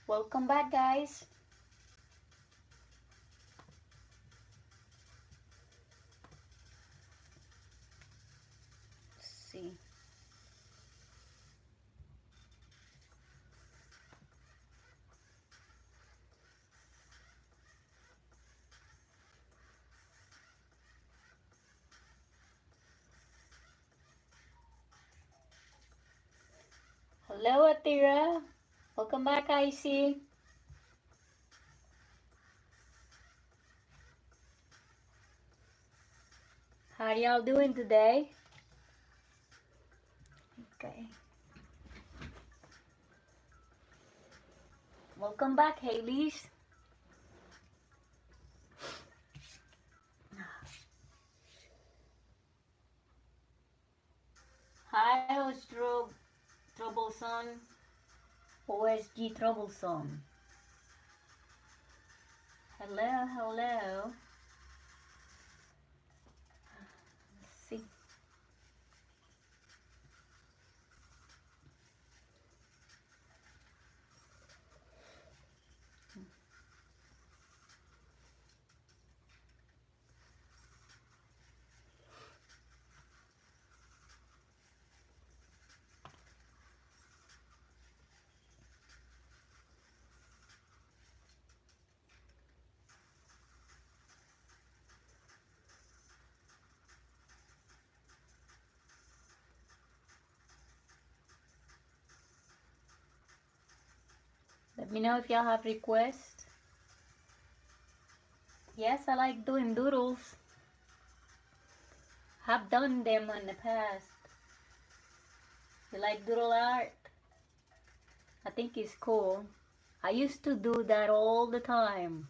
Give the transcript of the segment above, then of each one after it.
Welcome back, guys. Let's see. Hello, Atira. Welcome back, Icy. How y'all doing today? Okay. Welcome back, Haley's. Hi, Troublesome. OSG Troublesome. Hello, hello. Let's see. Let me know if y'all have requests. Yes, I like doing doodles. Have done them in the past. You like doodle art? I think it's cool. I used to do that all the time.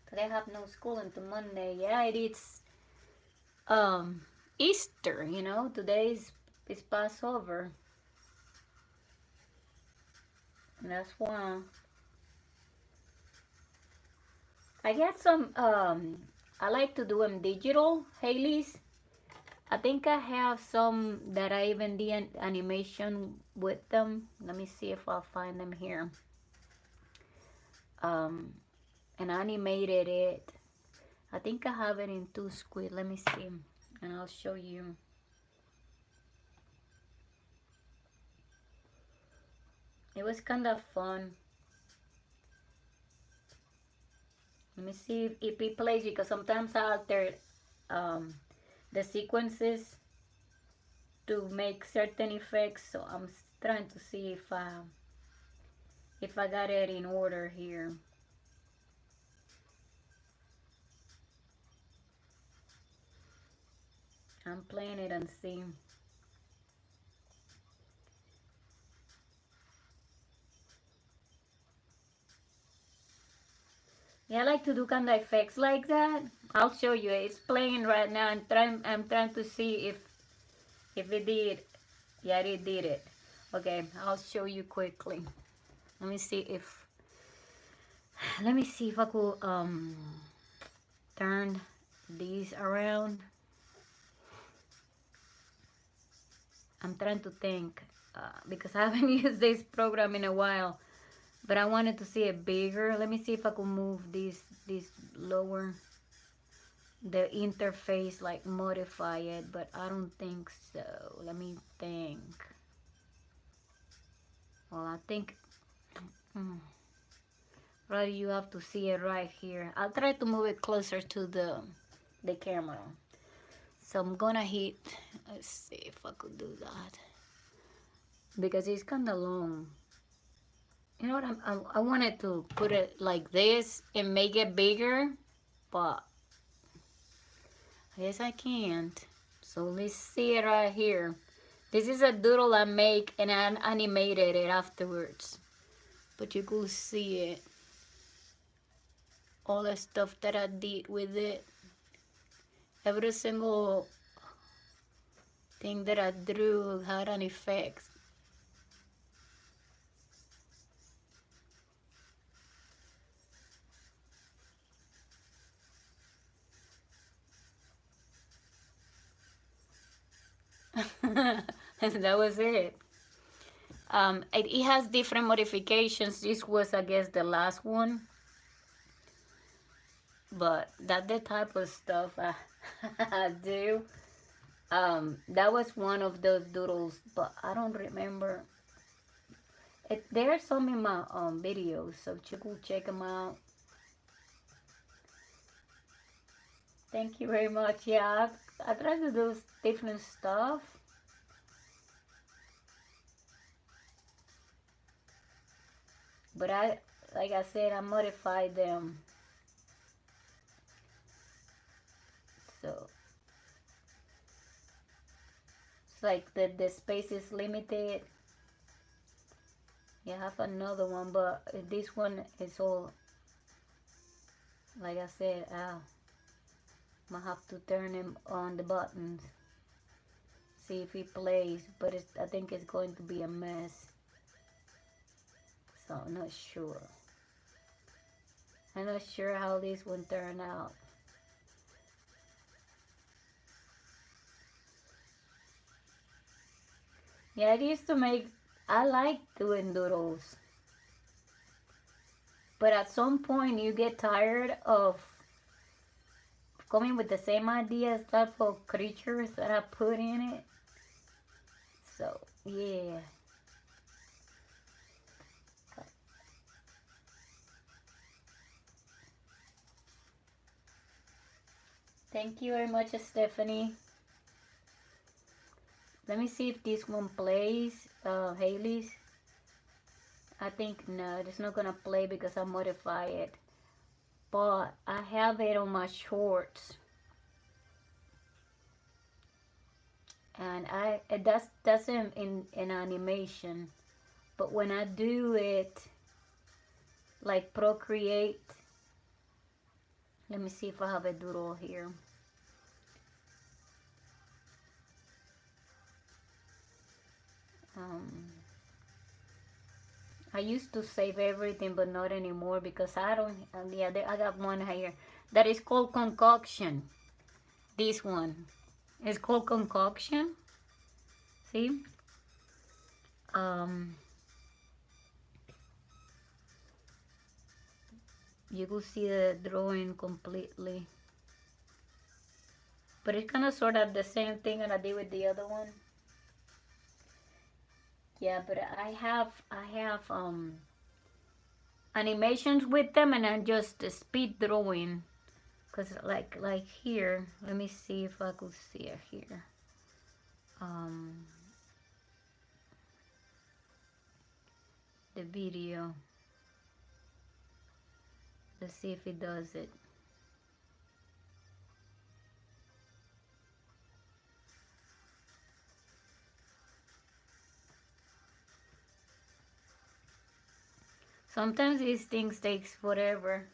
But I have no school until Monday. Yeah, it's Easter, you know. Today's is Passover. And that's why I get some I like to do them digital, Haley's. I think I have some that I even did animation with them. Let me see if I'll find them here. And animated it. I think I have it in 2 Squid. Let me see, and I'll show you. It was kind of fun. Let me see if it plays, because sometimes I alter the sequences to make certain effects. So I'm trying to see if I got it in order here. I'm playing it and see. Yeah, I like to do kind of effects like that. I'll show you. It's playing right now. I'm trying to see if it did. Yeah, it did it. Okay, I'll show you quickly. Let me see if I could turn these around. I'm trying to think because I haven't used this program in a while, but I wanted to see it bigger. Let me see if I could move this lower, the interface, like modify it, but I don't think so. Let me think. Well, I think right, you have to see it right here. I'll try to move it closer to the camera. So I'm gonna hit, let's see if I could do that, because it's kind of long. You know what, I wanted to put it like this and make it bigger, but I guess I can't. So let's see it right here. This is a doodle I make and I animated it afterwards, but you could see it, all the stuff that I did with it. Every single thing that I drew had an effect. That was it. It has different modifications. This was, I guess, the last one, but that the type of stuff I do. That was one of those doodles, but I don't remember. There are some in my videos, so you could check them out. Thank you very much. Yeah, I try to do different stuff. But like I said, I modified them. So it's like the space is limited. You have another one, but this one is all, like I said, I'm gonna have to turn him on the buttons. See if he plays, but I think it's going to be a mess. So I'm not sure. I'm not sure how this one turned out. Yeah, I used to make, I like doing doodles. But at some point you get tired of coming with the same ideas, type of creatures that I put in it. So, yeah. Thank you very much, Stephanie. Let me see if this one plays, Haley's. I think no, it's not gonna play because I modify it. But I have it on my shorts. And that's in animation. But when I do it, like Procreate, let me see if I have a doodle here. I used to save everything, but not anymore because I don't. Yeah, I got one here that is called Concoction. This one is called Concoction. See, you will see the drawing completely, but it's kind of sort of the same thing that I did with the other one. Yeah, but I have animations with them, and I'm just speed drawing. Cause like here, let me see if I could see it here. The video. Let's see if it does it. Sometimes these things takes forever.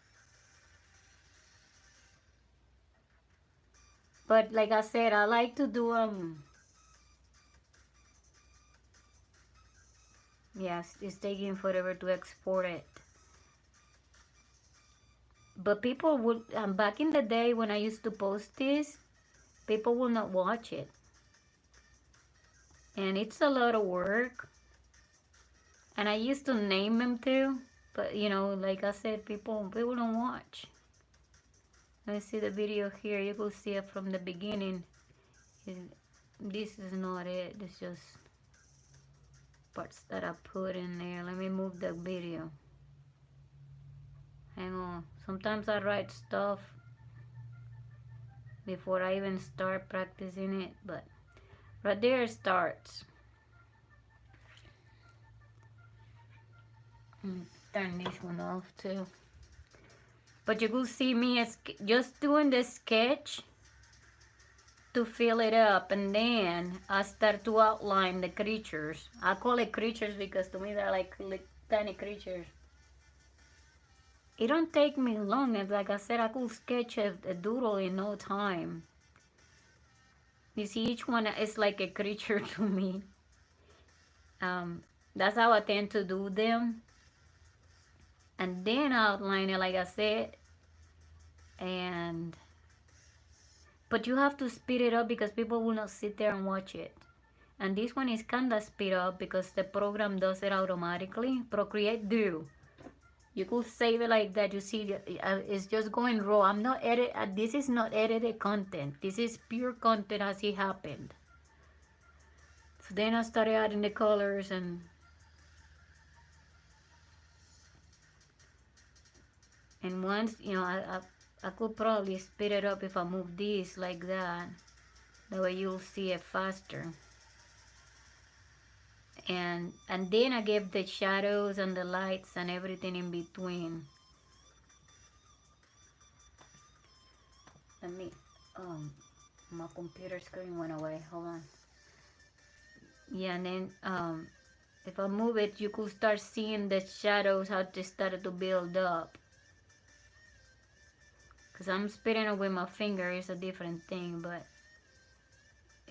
But like I said, I like to do yes, it's taking forever to export it. But people would back in the day when I used to post this, people will not watch it. And it's a lot of work. And I used to name them too, but you know, like I said, people don't watch. Let's see the video here. You can see it from the beginning. This is not it. It's just parts that I put in there. Let me move the video. Hang on. Sometimes I write stuff before I even start practicing it, but right there it starts. Turn this one off too. But you could see me as just doing the sketch to fill it up, and then I start to outline the creatures. I call it creatures because to me they're like tiny creatures. It don't take me long, and like I said, I could sketch a doodle in no time. You see, each one is like a creature to me. That's how I tend to do them. And then outline it like I said. But you have to speed it up because people will not sit there and watch it. And this one is kinda speed up because the program does it automatically. Procreate do. You could save it like that. You see, it's just going raw. I'm not edit. This is not edited content. This is pure content as it happened. So then I started adding the colors and once I could probably speed it up if I move this like that. That way you'll see it faster. And then I gave the shadows and the lights and everything in between. Let me my computer screen went away. Hold on. Yeah, and then if I move it, you could start seeing the shadows how they started to build up. Because I'm speeding up with my finger, it's a different thing, but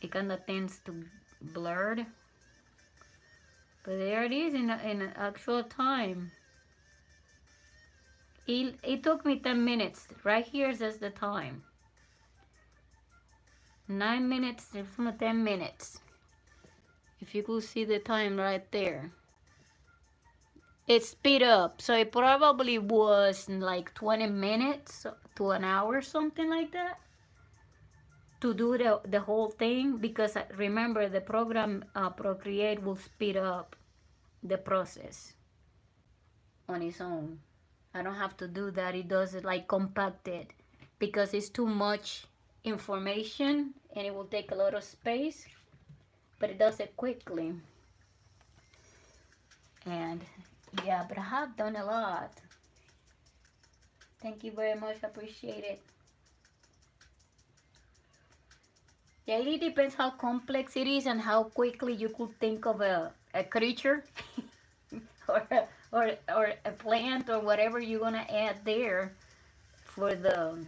it kind of tends to blur. But there it is in actual time. It took me 10 minutes. Right here says the time. 9 minutes, 10 minutes. If you could see the time right there. It speed up, so it probably was like 20 minutes to an hour, something like that, to do the whole thing, because remember the program Procreate will speed up the process on its own. I don't have to do that. It does it like compacted because it's too much information and it will take a lot of space, but it does it quickly. And yeah, but I have done a lot. Thank you very much. I appreciate it. Yeah, it depends how complex it is and how quickly you could think of a creature or a plant or whatever you're gonna add there for the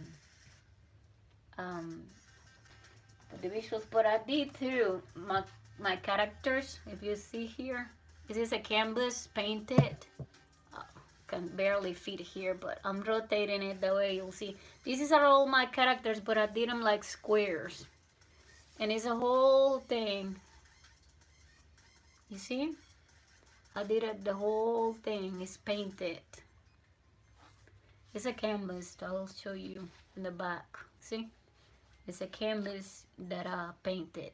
visuals. But I did too my characters. If you see here, this is a canvas painted. Can barely fit here, but I'm rotating it that way you'll see. These are all my characters, but I did them like squares. And it's a whole thing. You see? I did it, the whole thing is painted. It's a canvas that I'll show you in the back. See? It's a canvas that I painted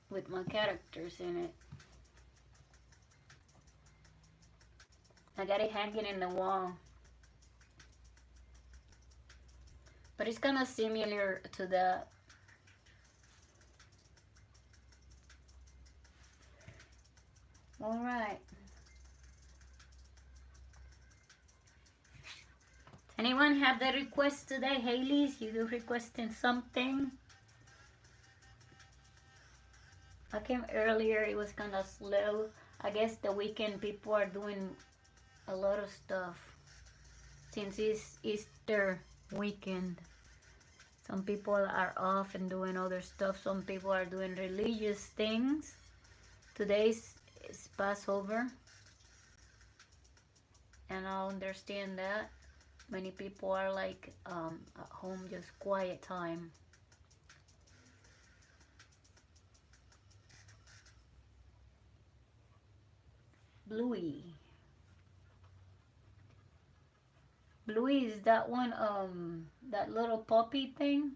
with my characters in it. I got it hanging in the wall. But it's kind of similar to that. All right. Anyone have the request today? Haley's, you requesting something? I came earlier, it was kind of slow. I guess the weekend people are doing a lot of stuff. Since it's Easter weekend, some people are off and doing other stuff. Some people are doing religious things. Today's is Passover, and I understand that. Many people are like at home, just quiet time. Bluey. Bluey is that one, that little puppy thing.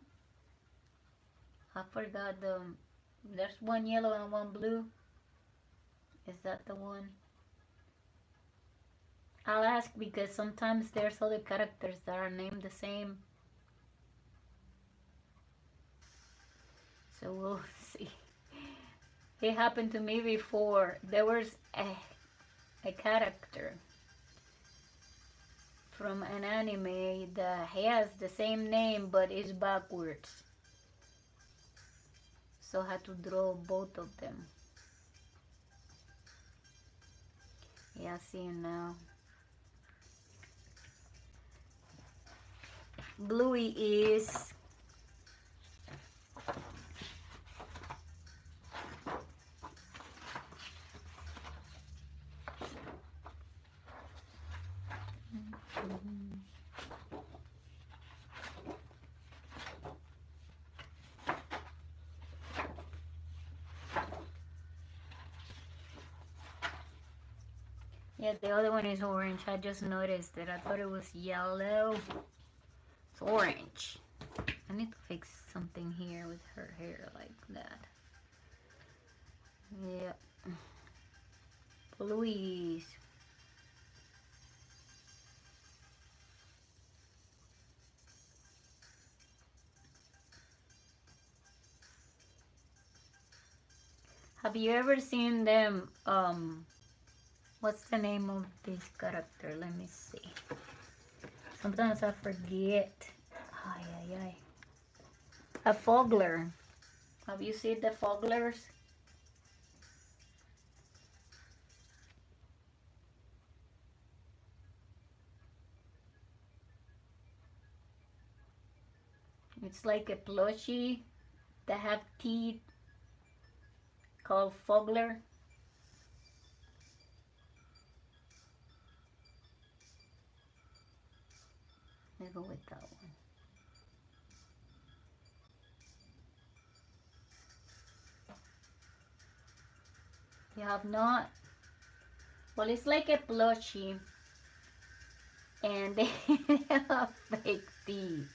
I forgot there's one yellow and one blue. Is that the one? I'll ask because sometimes there's other characters that are named the same. So we'll see. It happened to me before. There was a character from an anime that has the same name but is backwards. So I had to draw both of them. Yeah, I see him now. Bluey is Yeah, the other one is orange. I just noticed it. I thought it was yellow. It's orange. I need to fix something here with her hair like that. Yep. Louise. Have you ever seen them, what's the name of this character? Let me see. Sometimes I forget. Ay, ay, ay. A fogler. Have you seen the foglers? It's like a plushie that have teeth called fogler. Let's go with that one. You have not? Well, it's like a plushie, and they have fake teeth.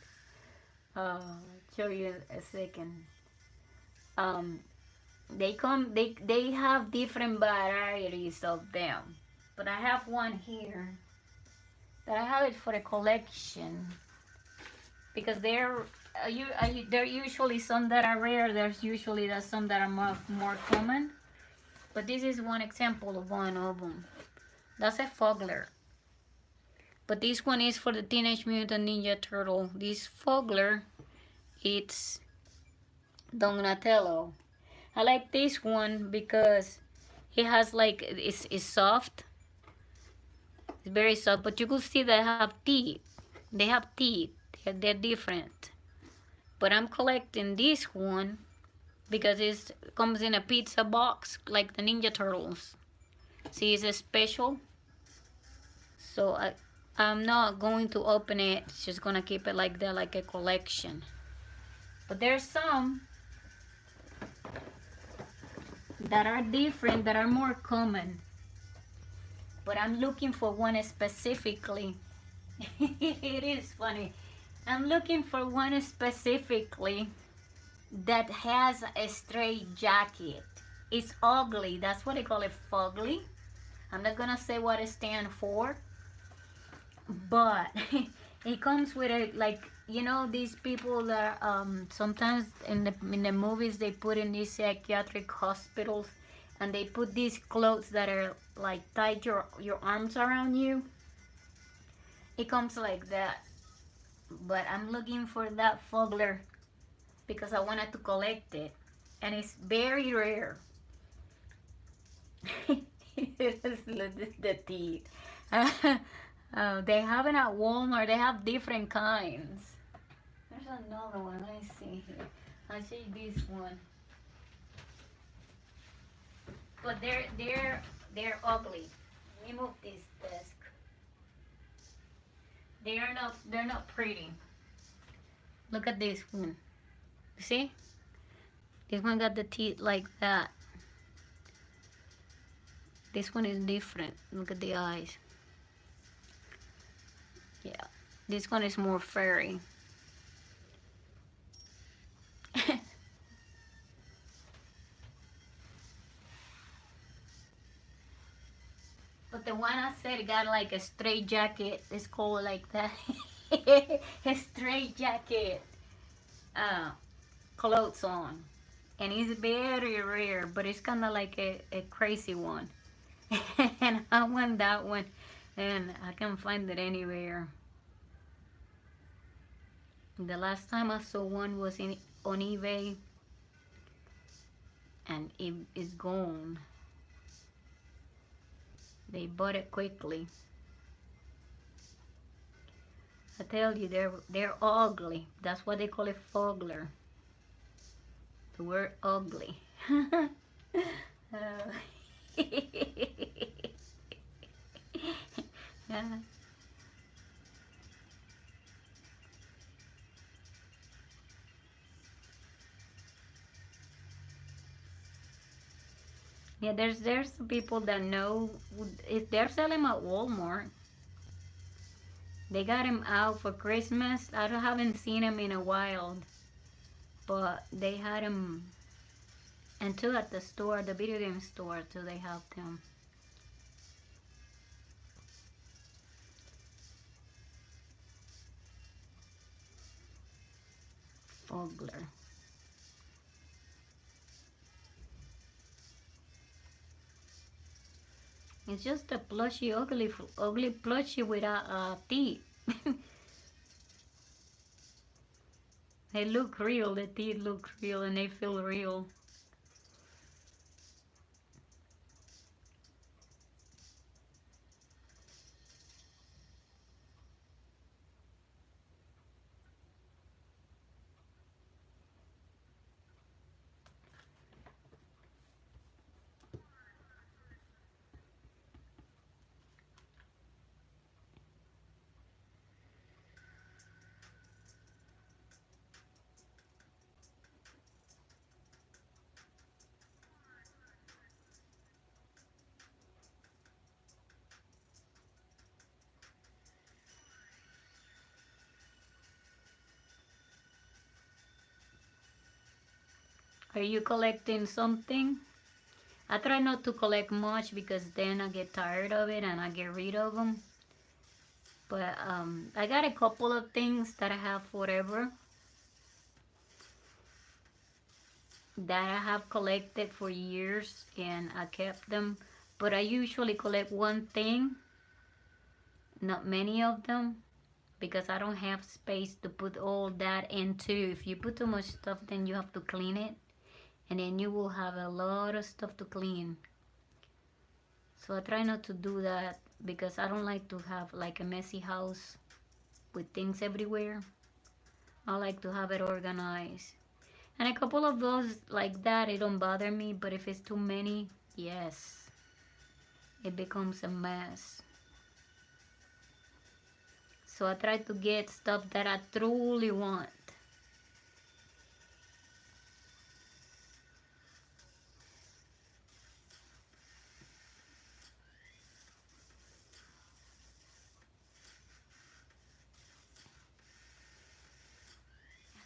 I'll show you a second. Um, they have different varieties of them, but I have one here that I have it for a collection because they're usually some that are rare. There's usually some that are more common, but this is one example of one of them. That's a fogler. But this one is for the Teenage Mutant Ninja Turtle. This fogler, it's Donatello. I like this one because it has like, it's soft. It's very soft, but you could see they have teeth. They have teeth. They're different. But I'm collecting this one because it comes in a pizza box like the Ninja Turtles. See, it's a special. So I'm not going to open it. It's just gonna keep it like that, like a collection. But there's some that are different, that are more common. But I'm looking for one specifically. It is funny. I'm looking for one specifically that has a straight jacket. It's ugly. That's what they call it, fugly. I'm not gonna say what it stands for, but it comes with a, like, you know, these people that sometimes in the movies they put in these psychiatric hospitals, and they put these clothes that are like tied your arms around you. It comes like that, but I'm looking for that fogler because I wanted to collect it, and it's very rare. Look at the teeth. They have it at Walmart. They have different kinds. There's another one. Let me see here. I'll show you this one. But they're ugly. Let me move this desk. They're not pretty. Look at this one. You see? This one got the teeth like that. This one is different. Look at the eyes. Yeah. This one is more furry. But the one I said got like a straight jacket. It's called like that. A straight jacket. Clothes on. And it's very rare, but it's kind of like a crazy one. And I want that one, and I can't find it anywhere. The last time I saw one was on eBay, and it is gone. They bought it quickly. I tell you, they're ugly. That's why they call it fogler. The word ugly. Yeah, there's people that know if they're selling them at Walmart. They got them out for Christmas. Haven't seen them in a while, but they had them, and too at the store, the video game store too. They have them. Fogler. It's just a plushy, ugly plushie without teeth. They look real. The teeth look real, and they feel real. Are you collecting something? I try not to collect much because then I get tired of it and I get rid of them. But I got a couple of things that I have forever that I have collected for years and I kept them. But I usually collect one thing, not many of them, because I don't have space to put all that into. If you put too much stuff, then you have to clean it, and then you will have a lot of stuff to clean. So I try not to do that because I don't like to have like a messy house with things everywhere. I like to have it organized. And a couple of those like that, it don't bother me, but if it's too many, yes, it becomes a mess. So I try to get stuff that I truly want.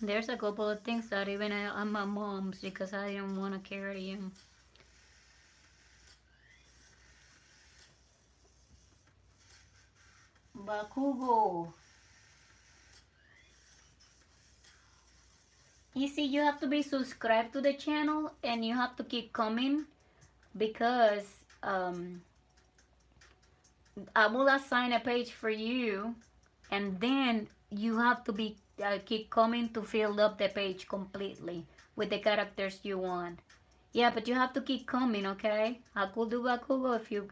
There's a couple of things that even at my mom's because I didn't want to carry them. Bakugo. You see, you have to be subscribed to the channel and you have to keep coming because I will assign a page for you and then you have to be keep coming to fill up the page completely with the characters you want. Yeah, but you have to keep coming, okay? I could do Bakugo if you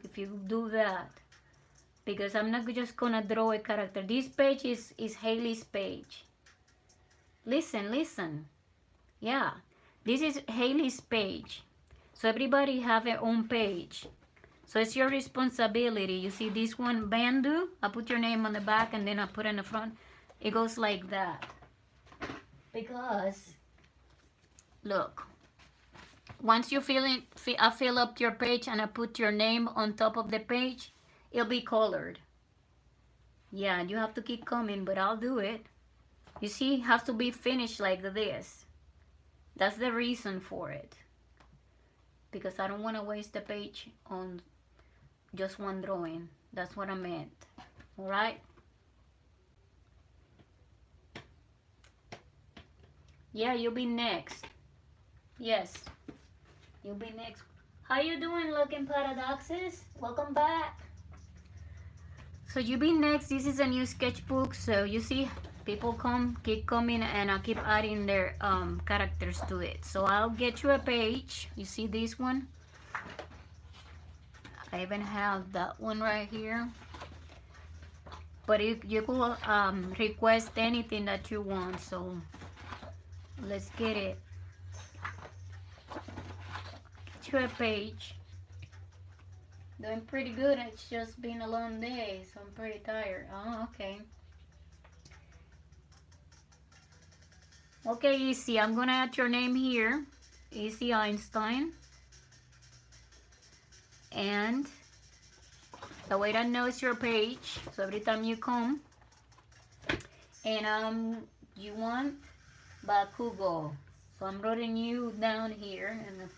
do that. Because I'm not just gonna draw a character. This page is Haley's page. Listen, listen. Yeah, this is Haley's page. So everybody have their own page. So it's your responsibility. You see this one, Bandu? I put your name on the back and then I put in the front. It goes like that. Because, look, once you I fill up your page and I put your name on top of the page, it'll be colored. Yeah, you have to keep coming, but I'll do it. You see, it has to be finished like this. That's the reason for it. Because I don't want to waste the page on just one drawing. That's what I meant. Alright? Yeah, you'll be next. Yes. You'll be next. How you doing, Looking Paradoxes? Welcome back. So you be next. This is a new sketchbook. So you see, people keep coming, and I keep adding their characters to it. So I'll get you a page. You see this one? I even have that one right here. But you could request anything that you want. So let's get it. Get you a page. Doing pretty good. It's just been a long day, so I'm pretty tired. Oh, okay. Okay, Easy. I'm gonna add your name here. Easy Einstein. And the way that knows your page, so every time you come, and you want Bakugo. So I'm writing you down here, and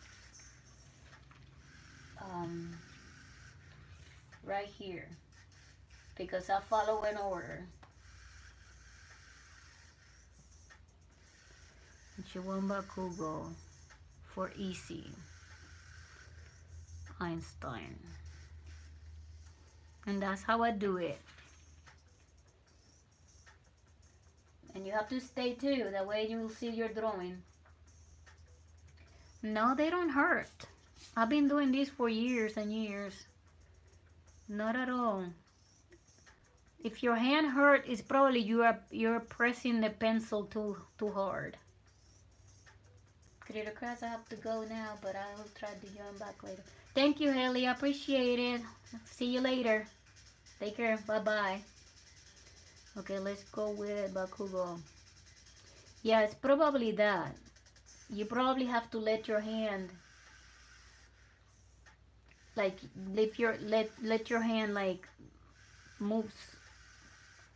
right here, because I follow an order. You want Bakugo for easy. Einstein. And that's how I do it. And you have to stay too, that way you will see your drawing. No, they don't hurt. I've been doing this for years and years. Not at all. If your hand hurt, it's probably you're pressing the pencil too hard. Crittercrats, I have to go now, but I will try to join back later. Thank you, Haley. I appreciate it. See you later. Take care. Bye-bye. Okay, let's go with Bakugo. Yeah, it's probably that. You probably have to let your hand, like, let your hand, like, moves.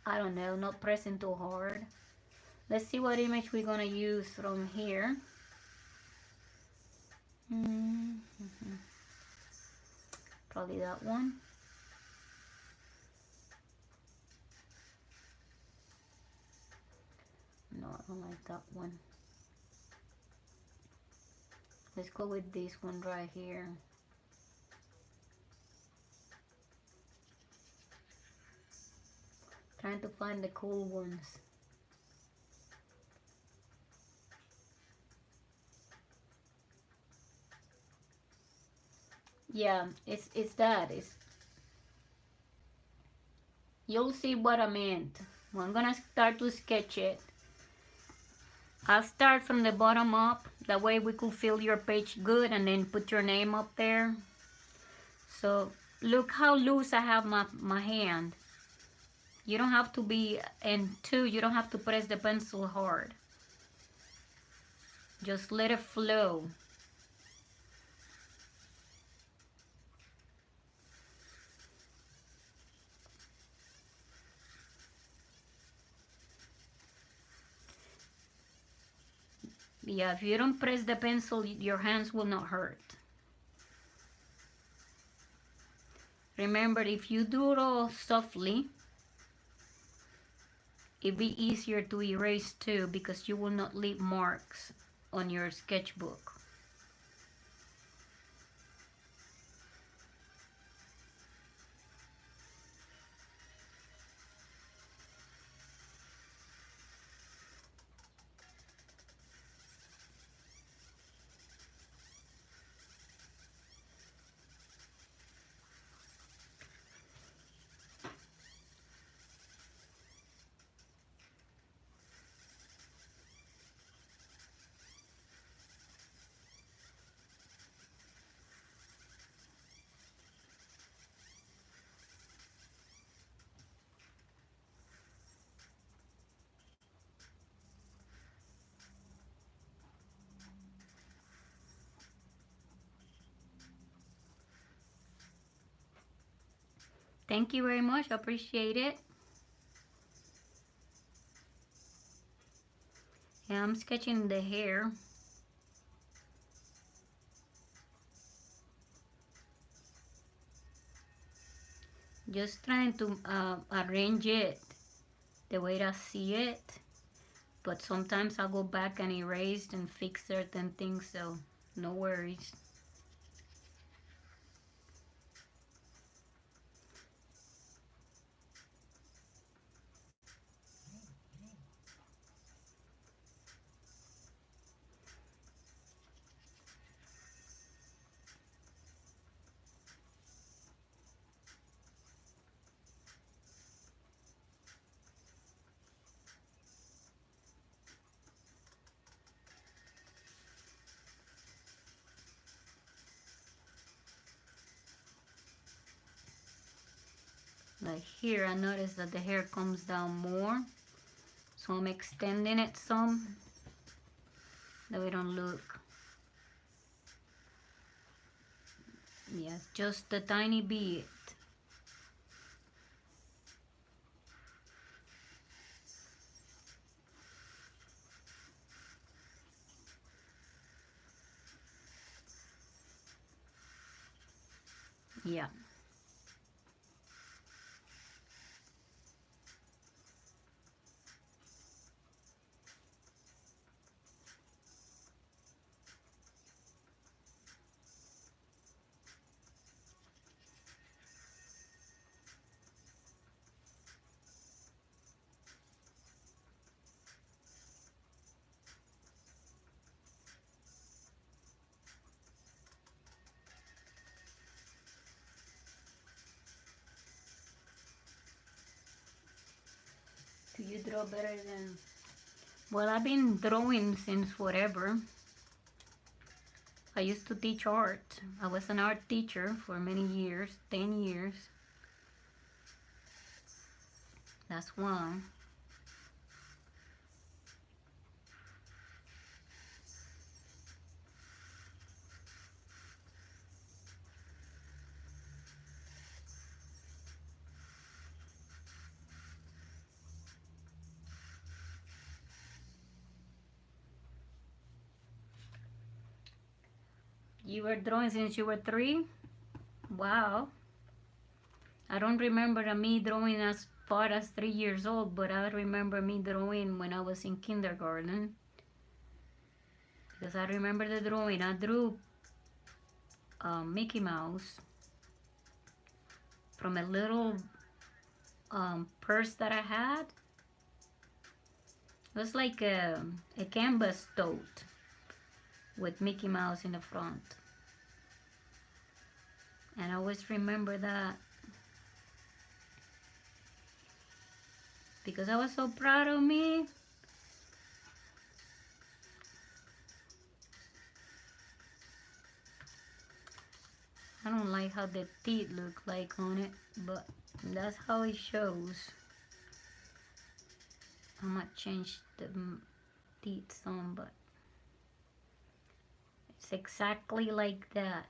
I don't know, not pressing too hard. Let's see what image we're gonna use from here. Probably that one. No, I don't like that one. Let's go with this one right here. Trying to find the cool ones. Yeah, it's that. You'll see what I meant. Well, I'm gonna start to sketch it. I'll start from the bottom up. That way we could fill your page good and then put your name up there. So look how loose I have my hand. You don't have to be, and two, you don't have to press the pencil hard. Just let it flow. Yeah, if you don't press the pencil, your hands will not hurt. Remember, if you do it all softly, it'll be easier to erase too, because you will not leave marks on your sketchbook. Thank you very much. I appreciate it. Yeah, I'm sketching the hair. Just trying to arrange it the way I see it. But sometimes I'll go back and erase and fix certain things, so no worries. Like here, I notice that the hair comes down more, so I'm extending it some, that we don't look Yes, just a tiny bit. Yeah. Do you draw better than... Well, I've been drawing since forever. I used to teach art. I was an art teacher for many years, 10 years. That's one. You were drawing since you were 3? Wow. I don't remember me drawing as far as 3 years old, but I remember me drawing when I was in kindergarten. Because I remember the drawing. I drew Mickey Mouse from a little purse that I had. It was like a canvas tote with Mickey Mouse in the front. And I always remember that because I was so proud of me. I don't like how the teeth look like on it, but that's how it shows. I might change the teeth some, but it's exactly like that.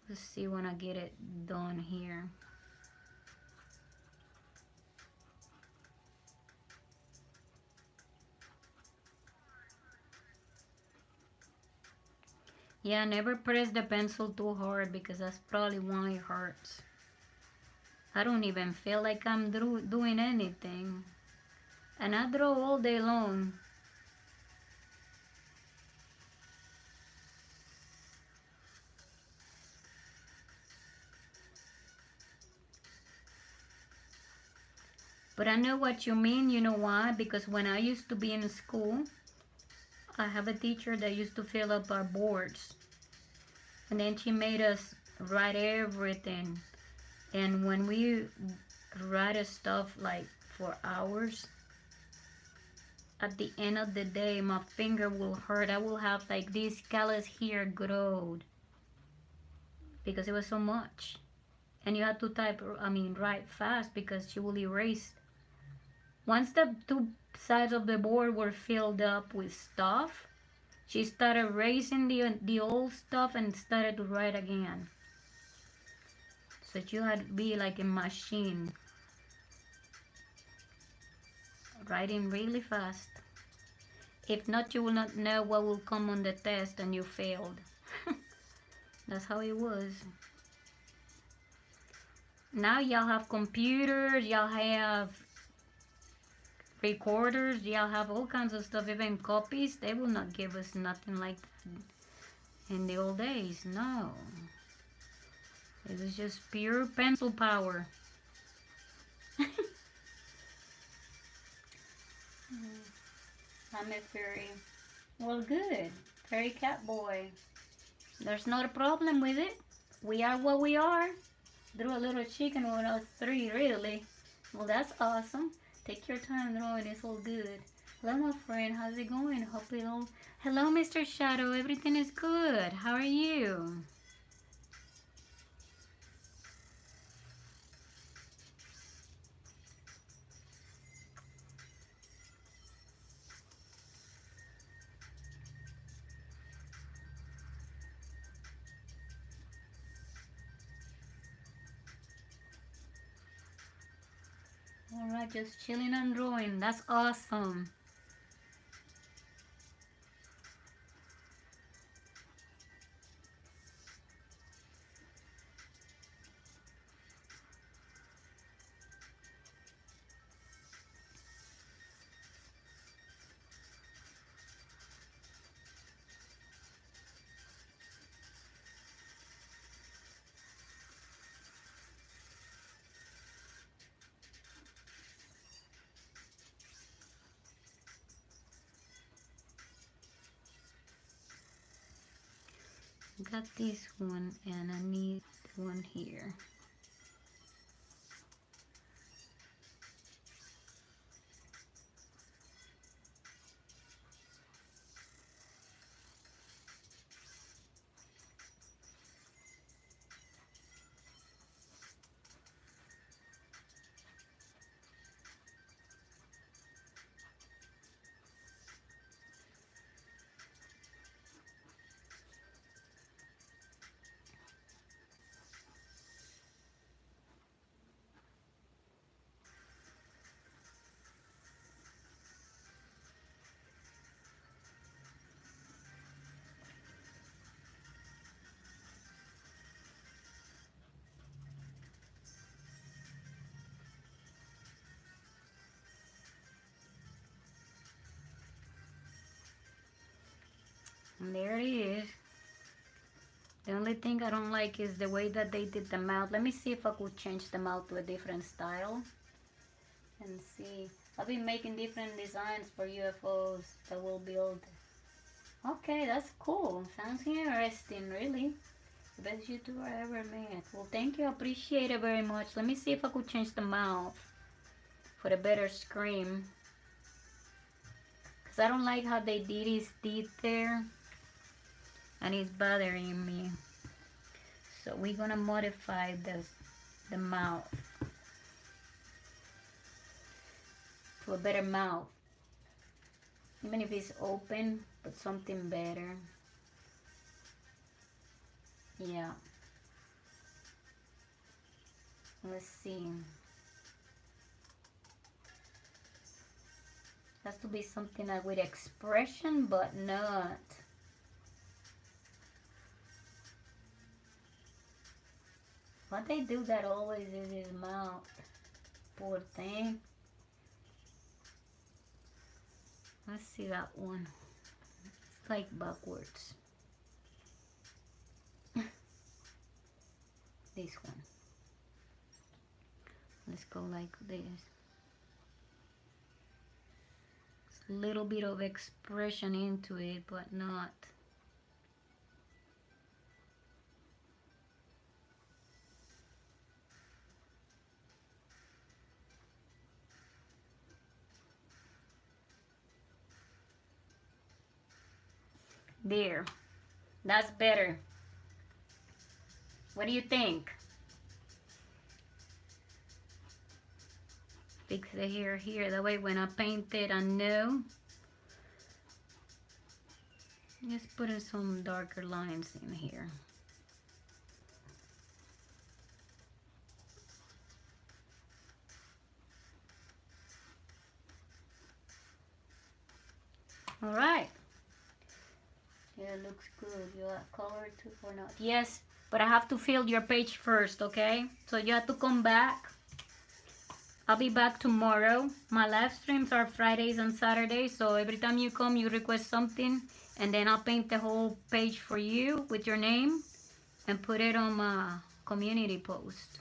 Let's see when I get it done here. Yeah, never press the pencil too hard because that's probably why it hurts. I don't even feel like I'm doing anything. And I draw all day long. But I know what you mean. You know why? Because when I used to be in school, I have a teacher that used to fill up our boards. And then she made us write everything. And when we write stuff like for hours, at the end of the day, my finger will hurt. I will have like this callus here growed because it was so much. And you had to write fast because she will erase. Once the two sides of the board were filled up with stuff, she started erasing the old stuff and started to write again. So you had to be like a machine, writing really fast. If not, you will not know what will come on the test and you failed. That's how it was. Now y'all have computers, y'all have recorders, y'all have all kinds of stuff, even copies. They will not give us nothing like in the old days. No. It was just pure pencil power. I'm a fairy. Well, good. Fairy cat boy. There's not a problem with it. We are what we are. Drew a little chicken when I was 3, really. Well, that's awesome. Take your time drawing. It's all good. Hello, my friend. How's it going? Hope it all... Hello, Mr. Shadow. Everything is good. How are you? Alright, just chilling and drawing. That's awesome. Got this one and I need one here. And there it is. The only thing I don't like is the way that they did the mouth. Let me see if I could change the mouth to a different style. And see. I've been making different designs for UFOs that will build. Okay, that's cool. Sounds interesting, really. The best YouTuber I ever made. Well, thank you. I appreciate it very much. Let me see if I could change the mouth for a better scream. Because I don't like how they did his teeth there. And it's bothering me. So we're gonna modify the mouth to a better mouth. Even if it's open, but something better. Yeah. Let's see. Has to be something like with expression, but not. What they do that always is his mouth. Poor thing. Let's see that one. It's like backwards. This one. Let's go like this. It's a little bit of expression into it, but not. There. That's better. What do you think? Fix the hair here. That way when I paint it, I know. Just putting some darker lines in here. All right. Yeah, it looks good. You got color too or not? Yes, but I have to fill your page first, okay? So you have to come back. I'll be back tomorrow. My live streams are Fridays and Saturdays, so every time you come, you request something, and then I'll paint the whole page for you with your name and put it on my community post.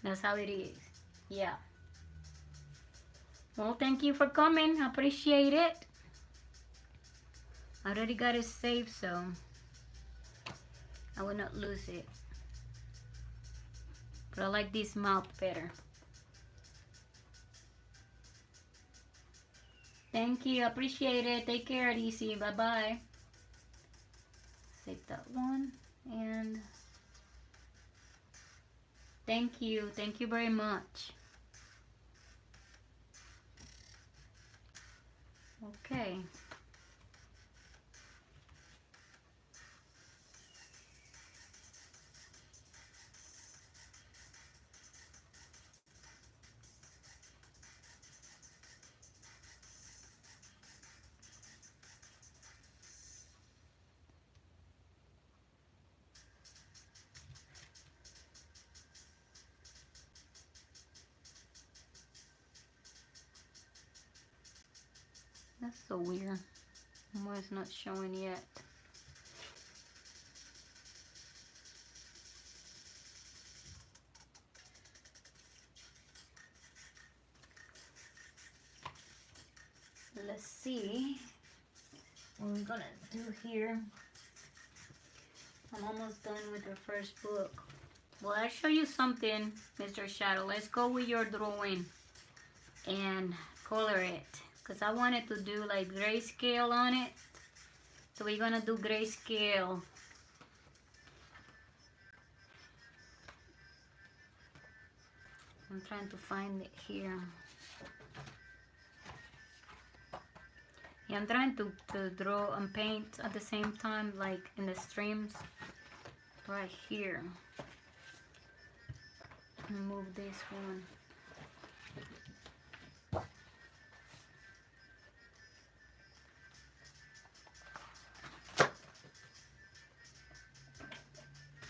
That's how it is. Yeah. Well, thank you for coming. I appreciate it. I already got it saved, so I will not lose it. But I like this mouth better. Thank you. I appreciate it. Take care, DC. Bye-bye. Save that one. And thank you. Thank you very much. Okay. That's so weird. Why it's not showing yet? Let's see what we're gonna do here. I'm almost done with the first book. Well, I'll show you something, Mr. Shadow. Let's go with your drawing and color it, because I wanted to do like grayscale on it. So we're gonna do grayscale. I'm trying to find it here. Yeah, I'm trying to draw and paint at the same time, like in the streams right here. Move this one.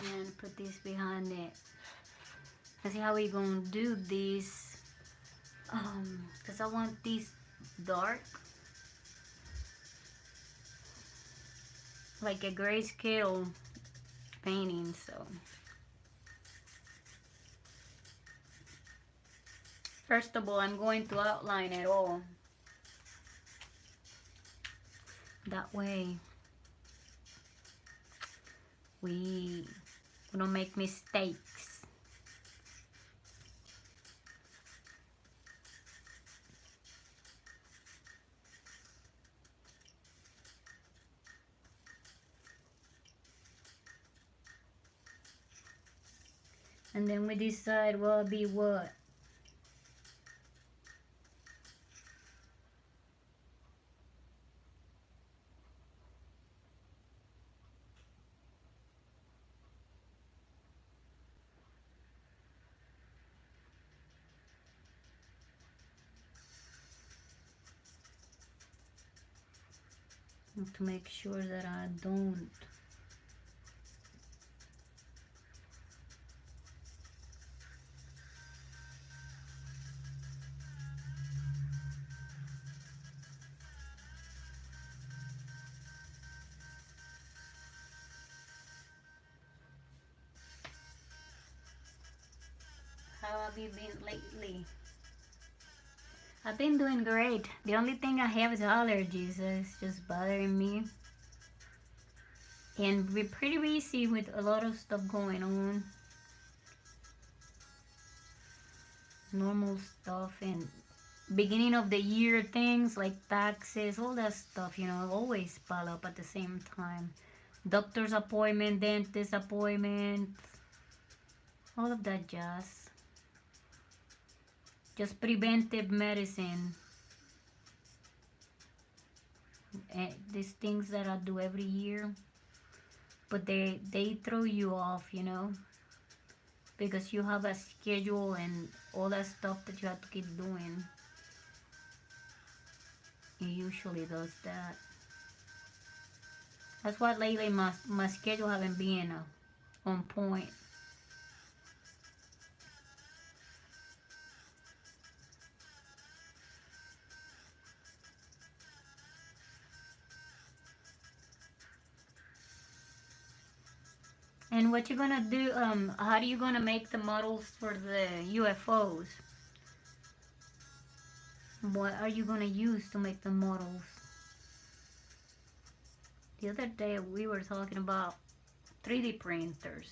And put this behind it. Let's see how we gonna do this. Cause I want this dark, like a grayscale painting. So first of all, I'm going to outline it all. That way we don't make mistakes. And then we decide what will be what. To make sure that I don't How have you been lately? I've been doing great. The only thing I have is allergies. It's just bothering me. And we're pretty busy with a lot of stuff going on. Normal stuff and beginning of the year things like taxes, all that stuff, you know, always pile up at the same time. Doctor's appointment, dentist appointment, all of that jazz. Just preventive medicine. And these things that I do every year, but they throw you off, you know, because you have a schedule and all that stuff that you have to keep doing. It usually does that. That's why lately my schedule haven't been on point. And what you gonna do, how are you gonna make the models for the UFOs? What are you gonna use to make the models? The other day we were talking about 3D printers.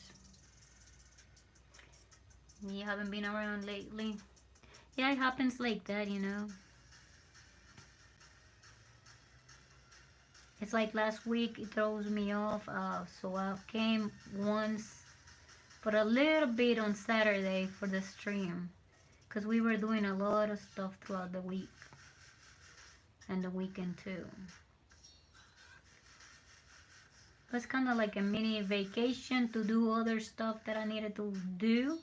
You haven't been around lately? Yeah, it happens like that, you know. It's like last week, it throws me off. So I came once for a little bit on Saturday for the stream, because we were doing a lot of stuff throughout the week and the weekend too. It was kind of like a mini vacation to do other stuff that I needed to do.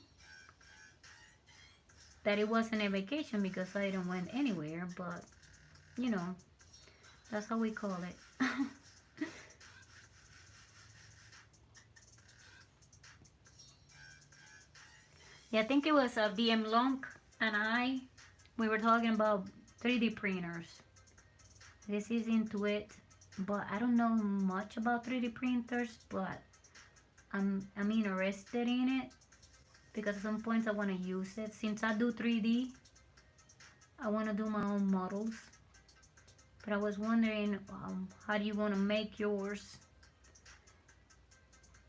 That it wasn't a vacation because I didn't went anywhere, but you know, that's how we call it. Yeah, I think it was VM Long and we were talking about 3D printers. This is into it, but I don't know much about 3D printers, but I'm interested in it because at some points I want to use it. Since I do 3D, I want to do my own models. But I was wondering, how do you want to make yours?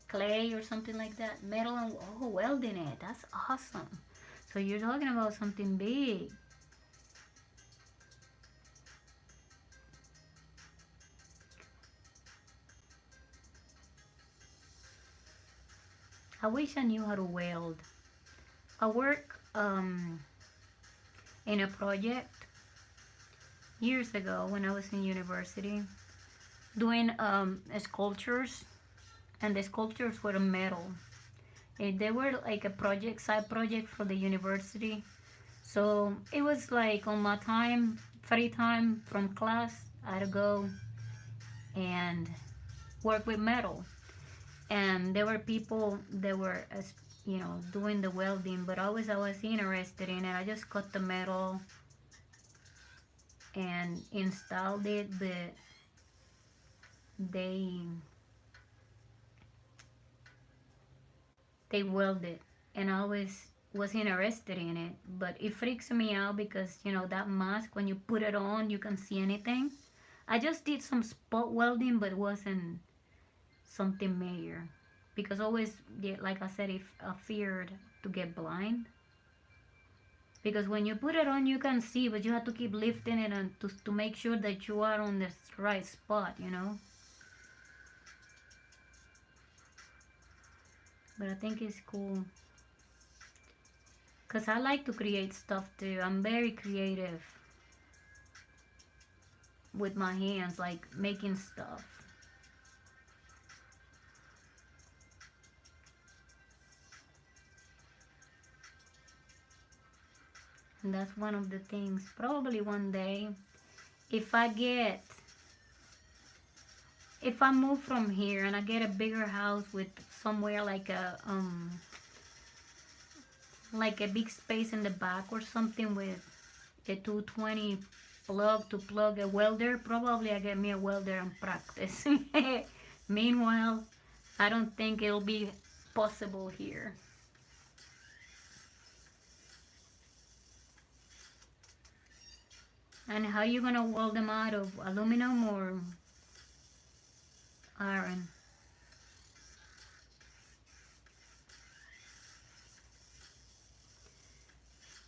Clay or something like that? Metal and welding it. That's awesome. So you're talking about something big. I wish I knew how to weld. I work in a project years ago when I was in university doing sculptures, and the sculptures were metal. They were like a project, side project for the university. So it was like on my time, free time from class, I'd go and work with metal. And there were people that were, doing the welding, but always I was interested in it. I just cut the metal and installed it, but they they welded, and I always was interested in it. But it freaks me out because that mask, when you put it on, you can see anything. I just did some spot welding, but it wasn't something major because always, yeah, like I said, if I feared to get blind. Because when you put it on, you can see, but you have to keep lifting it and to make sure that you are on the right spot. But I think it's cool. Because I like to create stuff too. I'm very creative with my hands, like making stuff. And that's one of the things. Probably one day, if I get, if I move from here and I get a bigger house with somewhere like a big space in the back or something with a 220 plug to plug a welder, probably I get me a welder and practice. Meanwhile, I don't think it'll be possible here. And how are you gonna weld them out of aluminum or iron?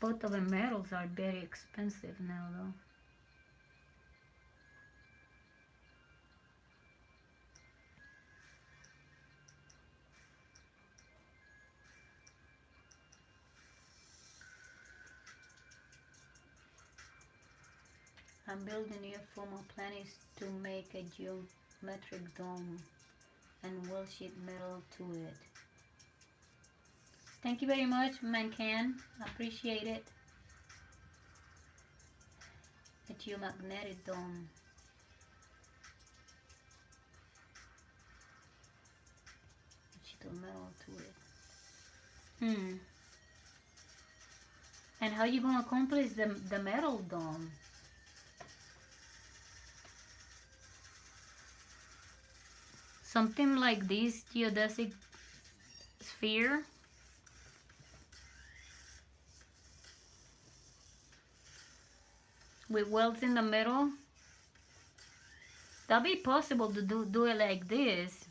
Both of the metals are very expensive now though. I'm building here for my plan is to make a geometric dome and weld sheet metal to it. Thank you very much, Mancan. I appreciate it. A geomagnetic dome. Sheet of metal to it. And how you gonna accomplish the metal dome? Something like this geodesic sphere with welds in the middle. That'd be possible to do it like this.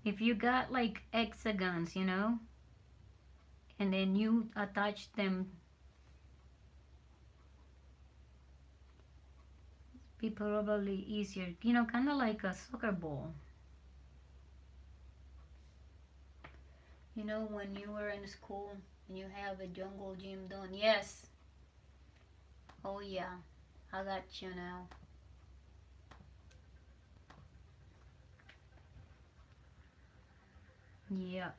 If you got like hexagons, and then you attach them, be probably easier. Kind of like a soccer ball. When you were in school and you have a jungle gym done. Yes. Oh yeah, I got you now. Yeah.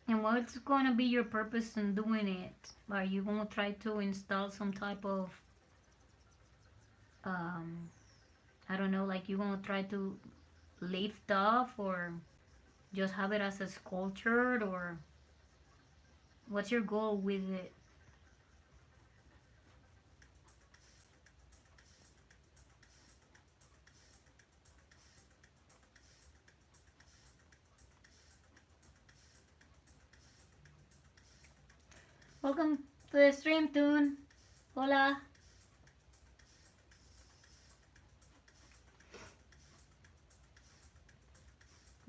And what's gonna be your purpose in doing it? Are you gonna try to install some type of um I don't know, like you gonna try to lift off or just have it as a sculpture, or what's your goal with it? Welcome to the stream, Tune. Hola.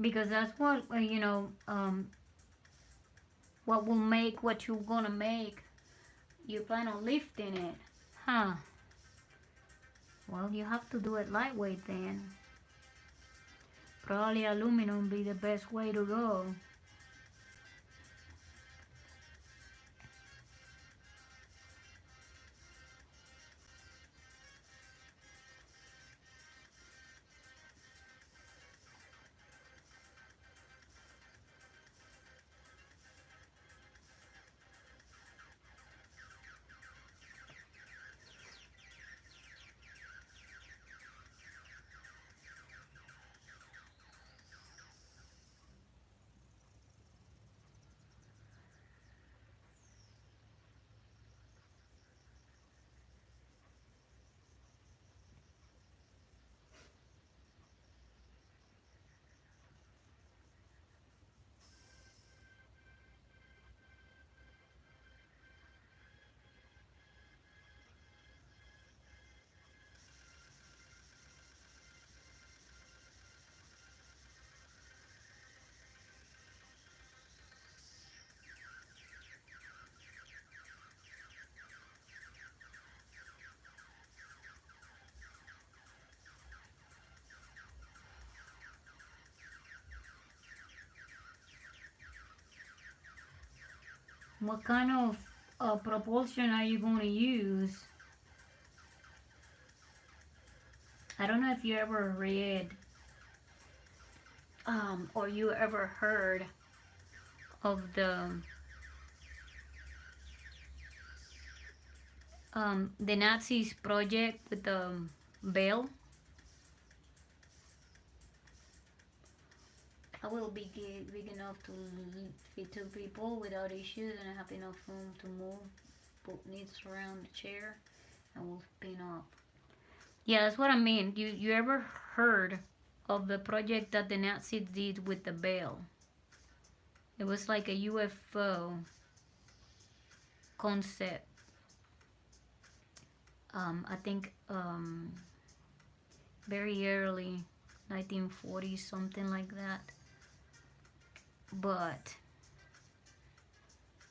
Because that's what what will make what you're gonna make. You plan on lifting it, huh? Well, you have to do it lightweight then. Probably aluminum be the best way to go. What kind of propulsion are you going to use? I don't know if you ever read or you ever heard of the Nazis project with the bell. I will be big enough to fit two people without issues, and I have enough room to move. Put needs around the chair, and we'll spin off. Yeah, that's what I mean. You ever heard of the project that the Nazis did with the bell? It was like a UFO concept. I think very early 1940s, something like that. But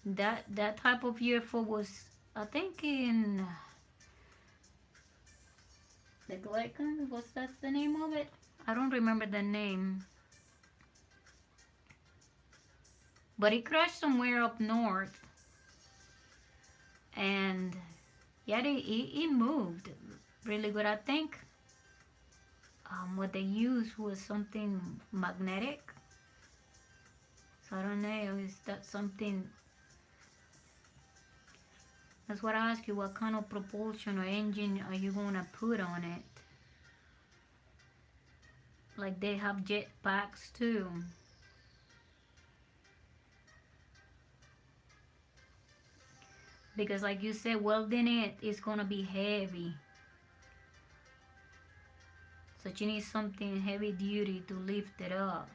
that type of UFO was, I think, in the Glycan. Was that the name of it? I don't remember the name. But it crashed somewhere up north, and yeah, it moved really good. I think what they used was something magnetic. So I don't know, is that something? That's what I ask you. What kind of propulsion or engine are you gonna put on it? Like they have jet packs too. Because like you said, welding it is gonna be heavy. So you need something heavy duty to lift it up.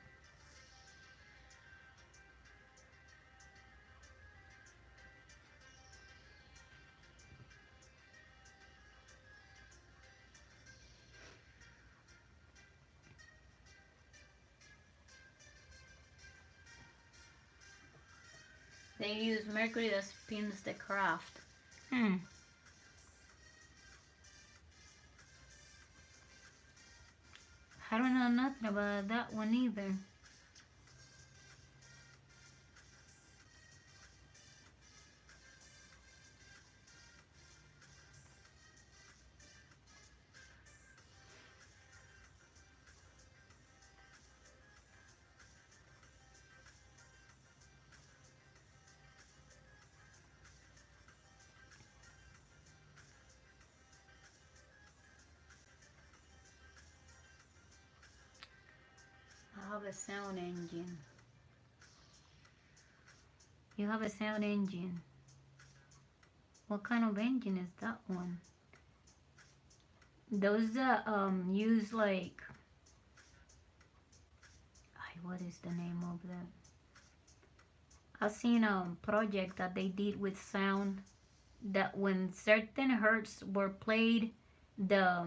They use mercury that spins the craft. Hmm. I don't know nothing about that one either. have a sound engine. You have a sound engine. What kind of engine is that one? Those that use like, what is the name of them? I've seen a project that they did with sound, that when certain hertz were played, the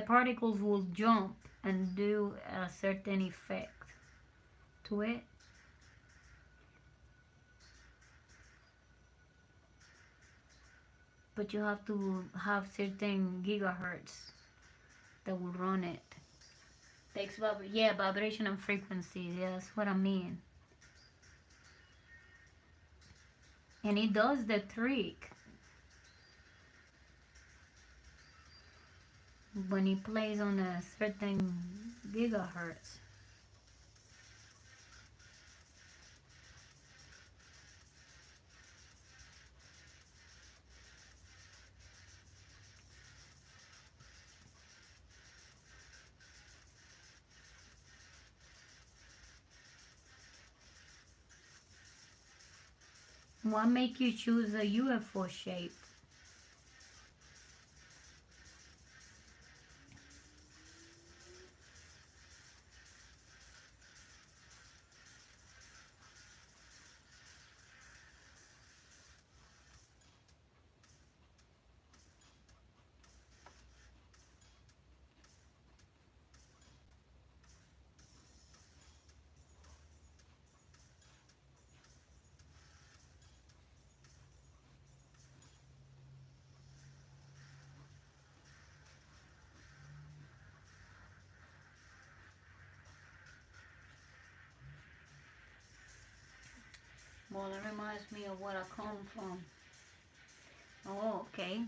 particles will jump and do a certain effect to it. But you have to have certain gigahertz that will run it. Takes vibration and frequency. Yeah, that's what I mean. And it does the trick. When it plays on a certain gigahertz. What make you choose a UFO shape? Well, it reminds me of where I come from. Oh, okay.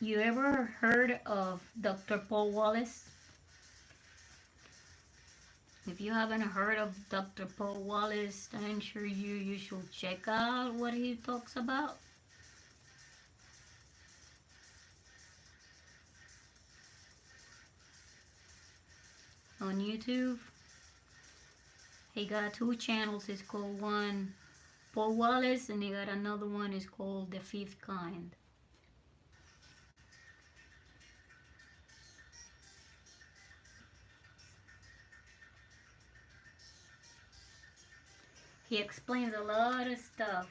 You ever heard of Dr. Paul Wallace? If you haven't heard of Dr. Paul Wallace, I'm sure you should check out what he talks about. On YouTube, he got 2 channels. It's called one Paul Wallace, and he got another one. It's called The Fifth Kind. He explains a lot of stuff.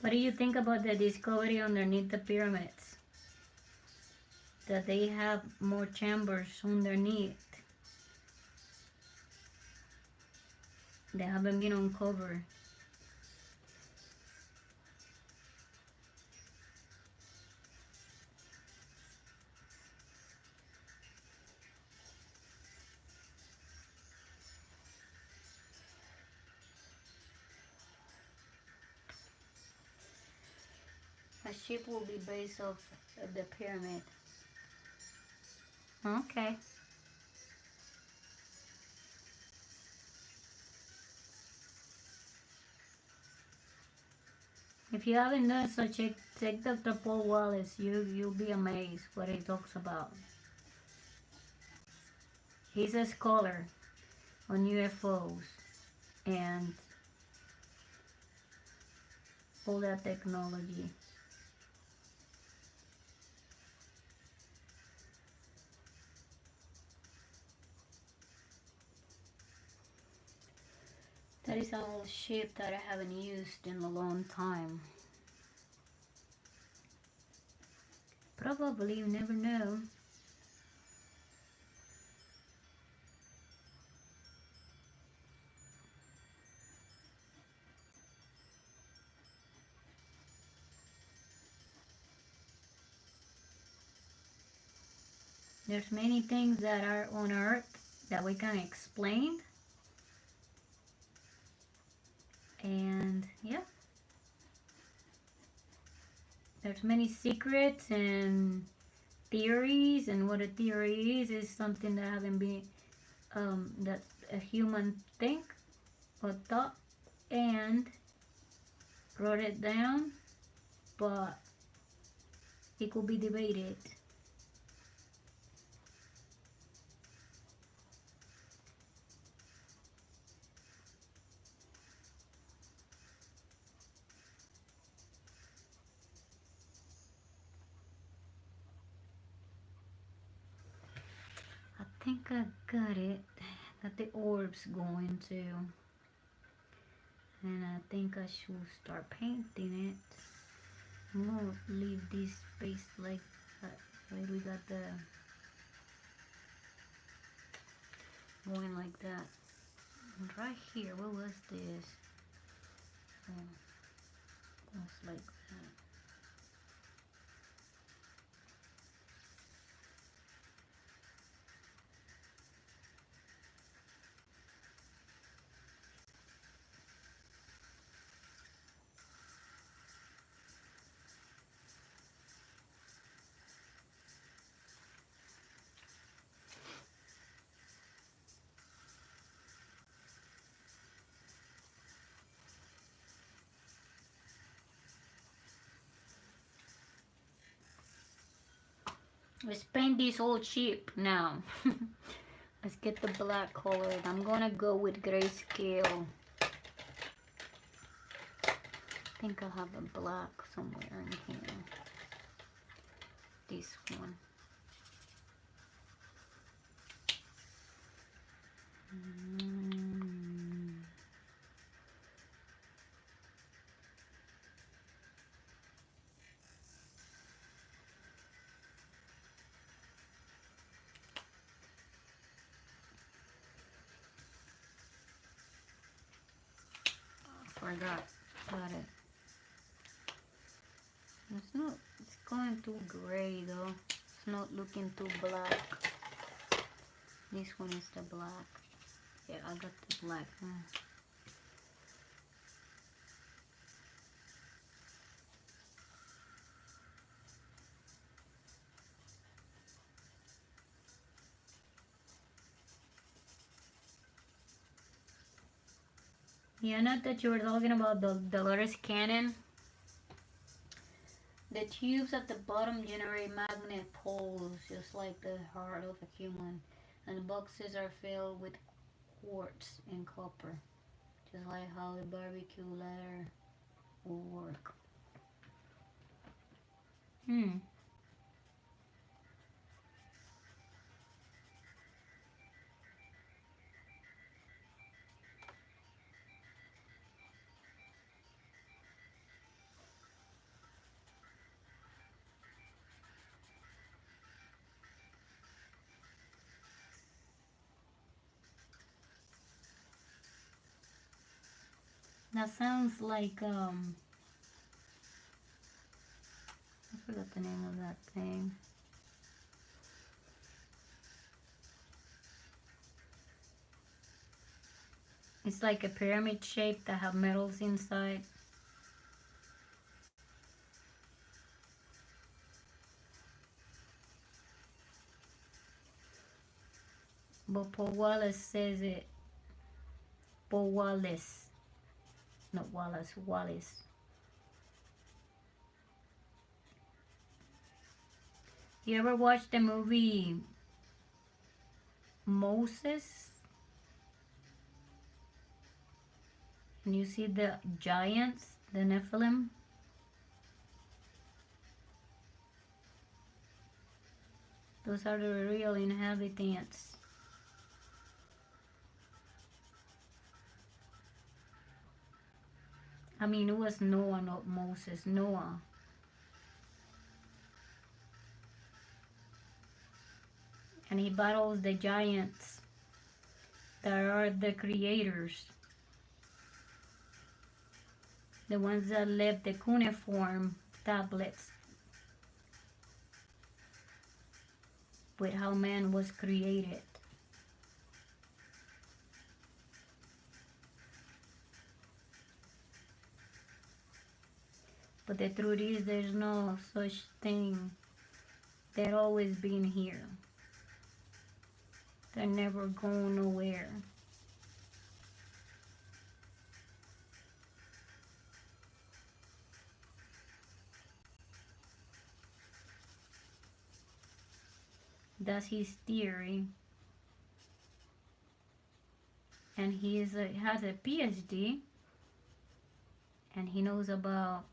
What do you think about the discovery underneath the pyramids? That they have more chambers underneath. They haven't been uncovered. A ship will be based off of the pyramid. Okay. If you haven't done so, check Dr. Paul Wallace. You'll be amazed what he talks about. He's a scholar on UFOs and all that technology. That is an old ship that I haven't used in a long time. Probably, you never know. There's many things that are on Earth that we can explain. And yeah, there's many secrets and theories, and what a theory is something that haven't been that's a human think or thought and wrote it down, but it could be debated. I think I got it. Got the orbs going too. And I think I should start painting it. I'm gonna leave this space like that. Like we got the going like that. And right here, what was this? Oh, that's like that. Let's paint this whole chip now. Let's get the black colored. I'm gonna go with grayscale. I think I have a black somewhere in here. This one. Forgot. Got it. It's not. It's going too gray though. It's not looking too black. This one is the black. Yeah, I got the black one. Yeah, not that you were talking about the Dolores cannon. The tubes at the bottom generate magnet poles, just like the heart of a human, and the boxes are filled with quartz and copper, just like how the barbecue ladder will work. Hmm. That sounds like I forgot the name of that thing. It's like a pyramid shape that have metals inside. But Paul Wallace says it. Paul Wallace, not Wallace. Wallace. You ever watched the movie Moses? And you see the giants, the Nephilim? Those are the real inhabitants. I mean, it was Noah, not Moses. Noah. And he battles the giants that are the creators. The ones that left the cuneiform tablets. with how man was created. But the truth is, there's no such thing. They're always been here. They're never going nowhere. That's his theory. And he has a PhD, and he knows about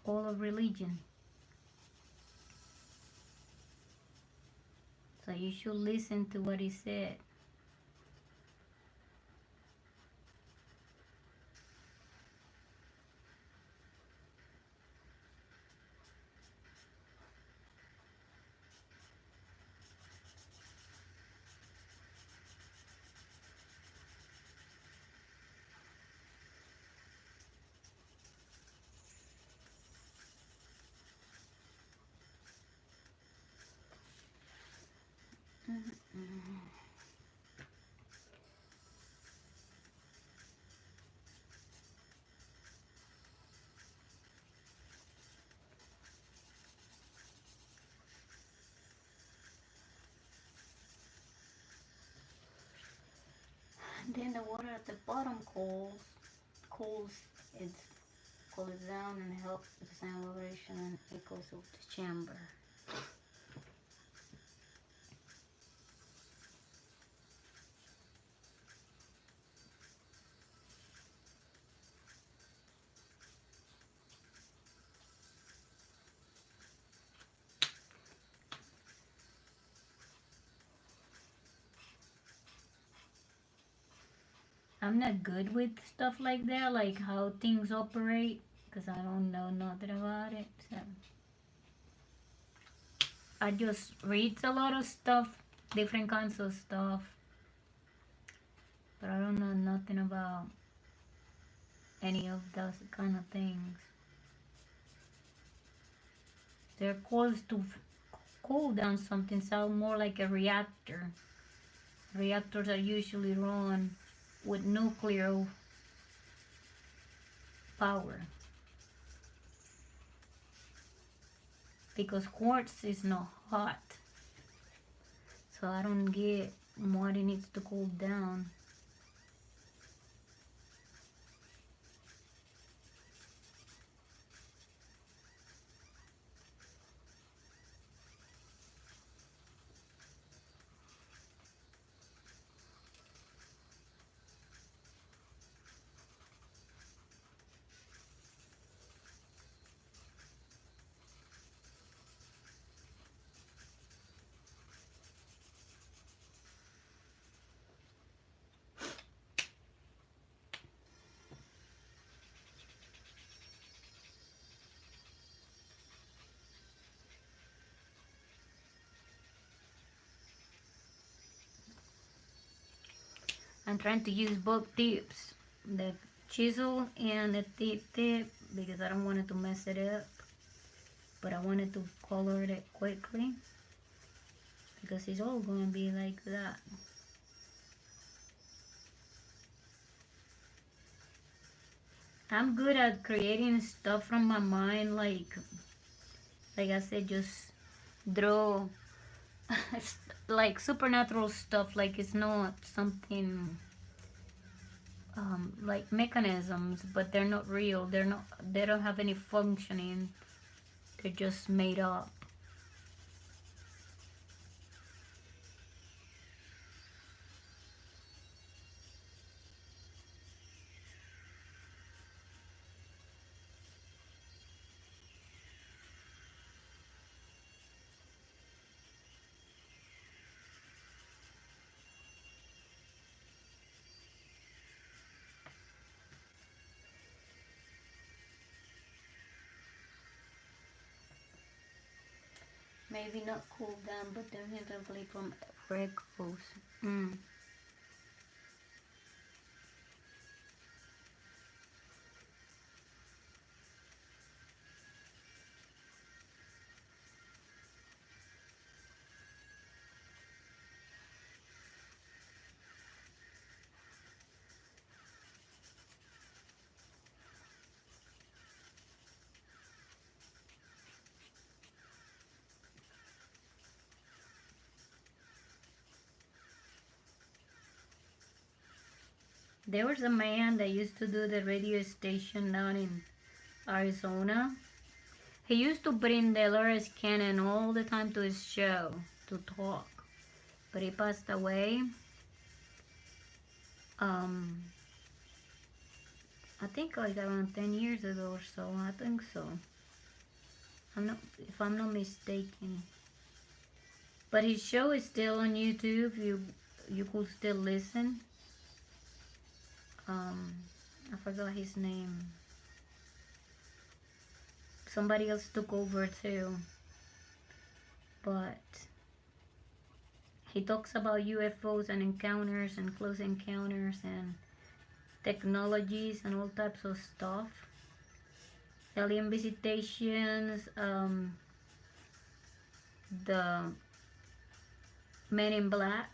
all of religion. So you should listen to what he said. And then the water at the bottom cools it cools down and helps with the sound vibration, and it goes up the chamber. I'm not good with stuff like that, like how things operate, because I don't know nothing about it. So I just read a lot of stuff, different kinds of stuff, but I don't know nothing about any of those kind of things. They're close to cool down something, sound more like a reactor. Reactors are usually run with nuclear power, because quartz is not hot, so I don't get what it needs to cool down. I'm trying to use both tips, the chisel and the tip, because I don't want it to mess it up, but I wanted to color it quickly, because it's all going to be like that. I'm good at creating stuff from my mind, like I said, just draw like supernatural stuff, like it's not something like mechanisms, but they're not real. They don't have any functioning. They're just made up. Maybe not cool down, but definitely from freckles. There was a man that used to do the radio station down in Arizona. He used to bring Dolores Cannon all the time to his show to talk, but he passed away. Um, I think like around 10 years ago or so. I think so. If I'm not mistaken. But his show is still on YouTube. You could still listen. I forgot his name. Somebody else took over too. But he talks about UFOs and encounters and close encounters and technologies and all types of stuff. Alien visitations, the Men in Black,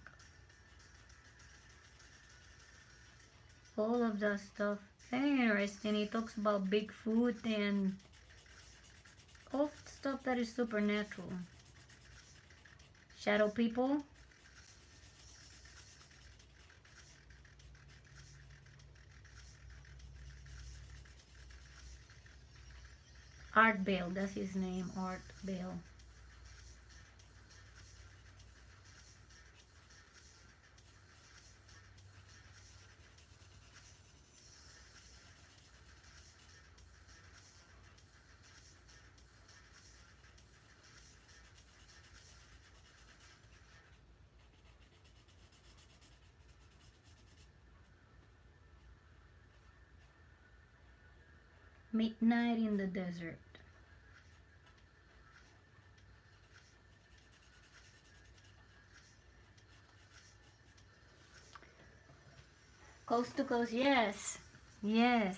all of that stuff. Very interesting. He talks about Bigfoot and all stuff that is supernatural. Shadow people. Art Bale, that's his name, Art Bale. Midnight in the Desert. Coast to Coast, yes. Yes.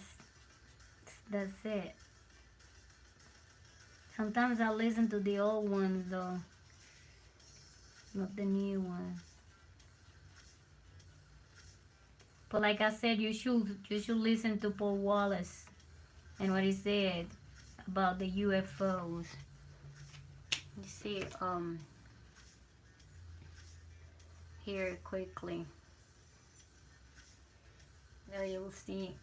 That's it. Sometimes I listen to the old ones though. Not the new ones. But like I said, you should listen to Paul Wallace and what he said about the UFOs. You see, here quickly. There you'll see.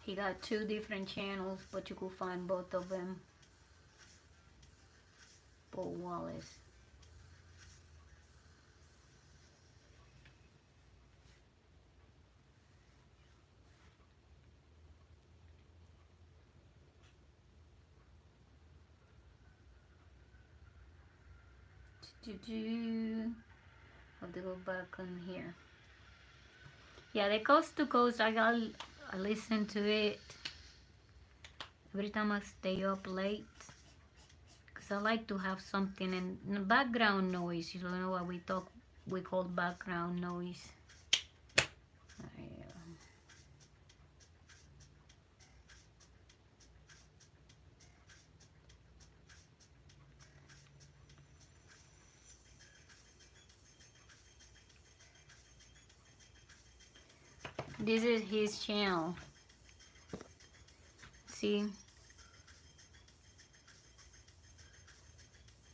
He got 2 different channels, but you could find both of them. Paul Wallace. Have to go back on here. Yeah, the Coast to Coast, I listen to it every time I stay up late. Because I like to have something in background noise. You don't know what we call background noise. This is his channel. See?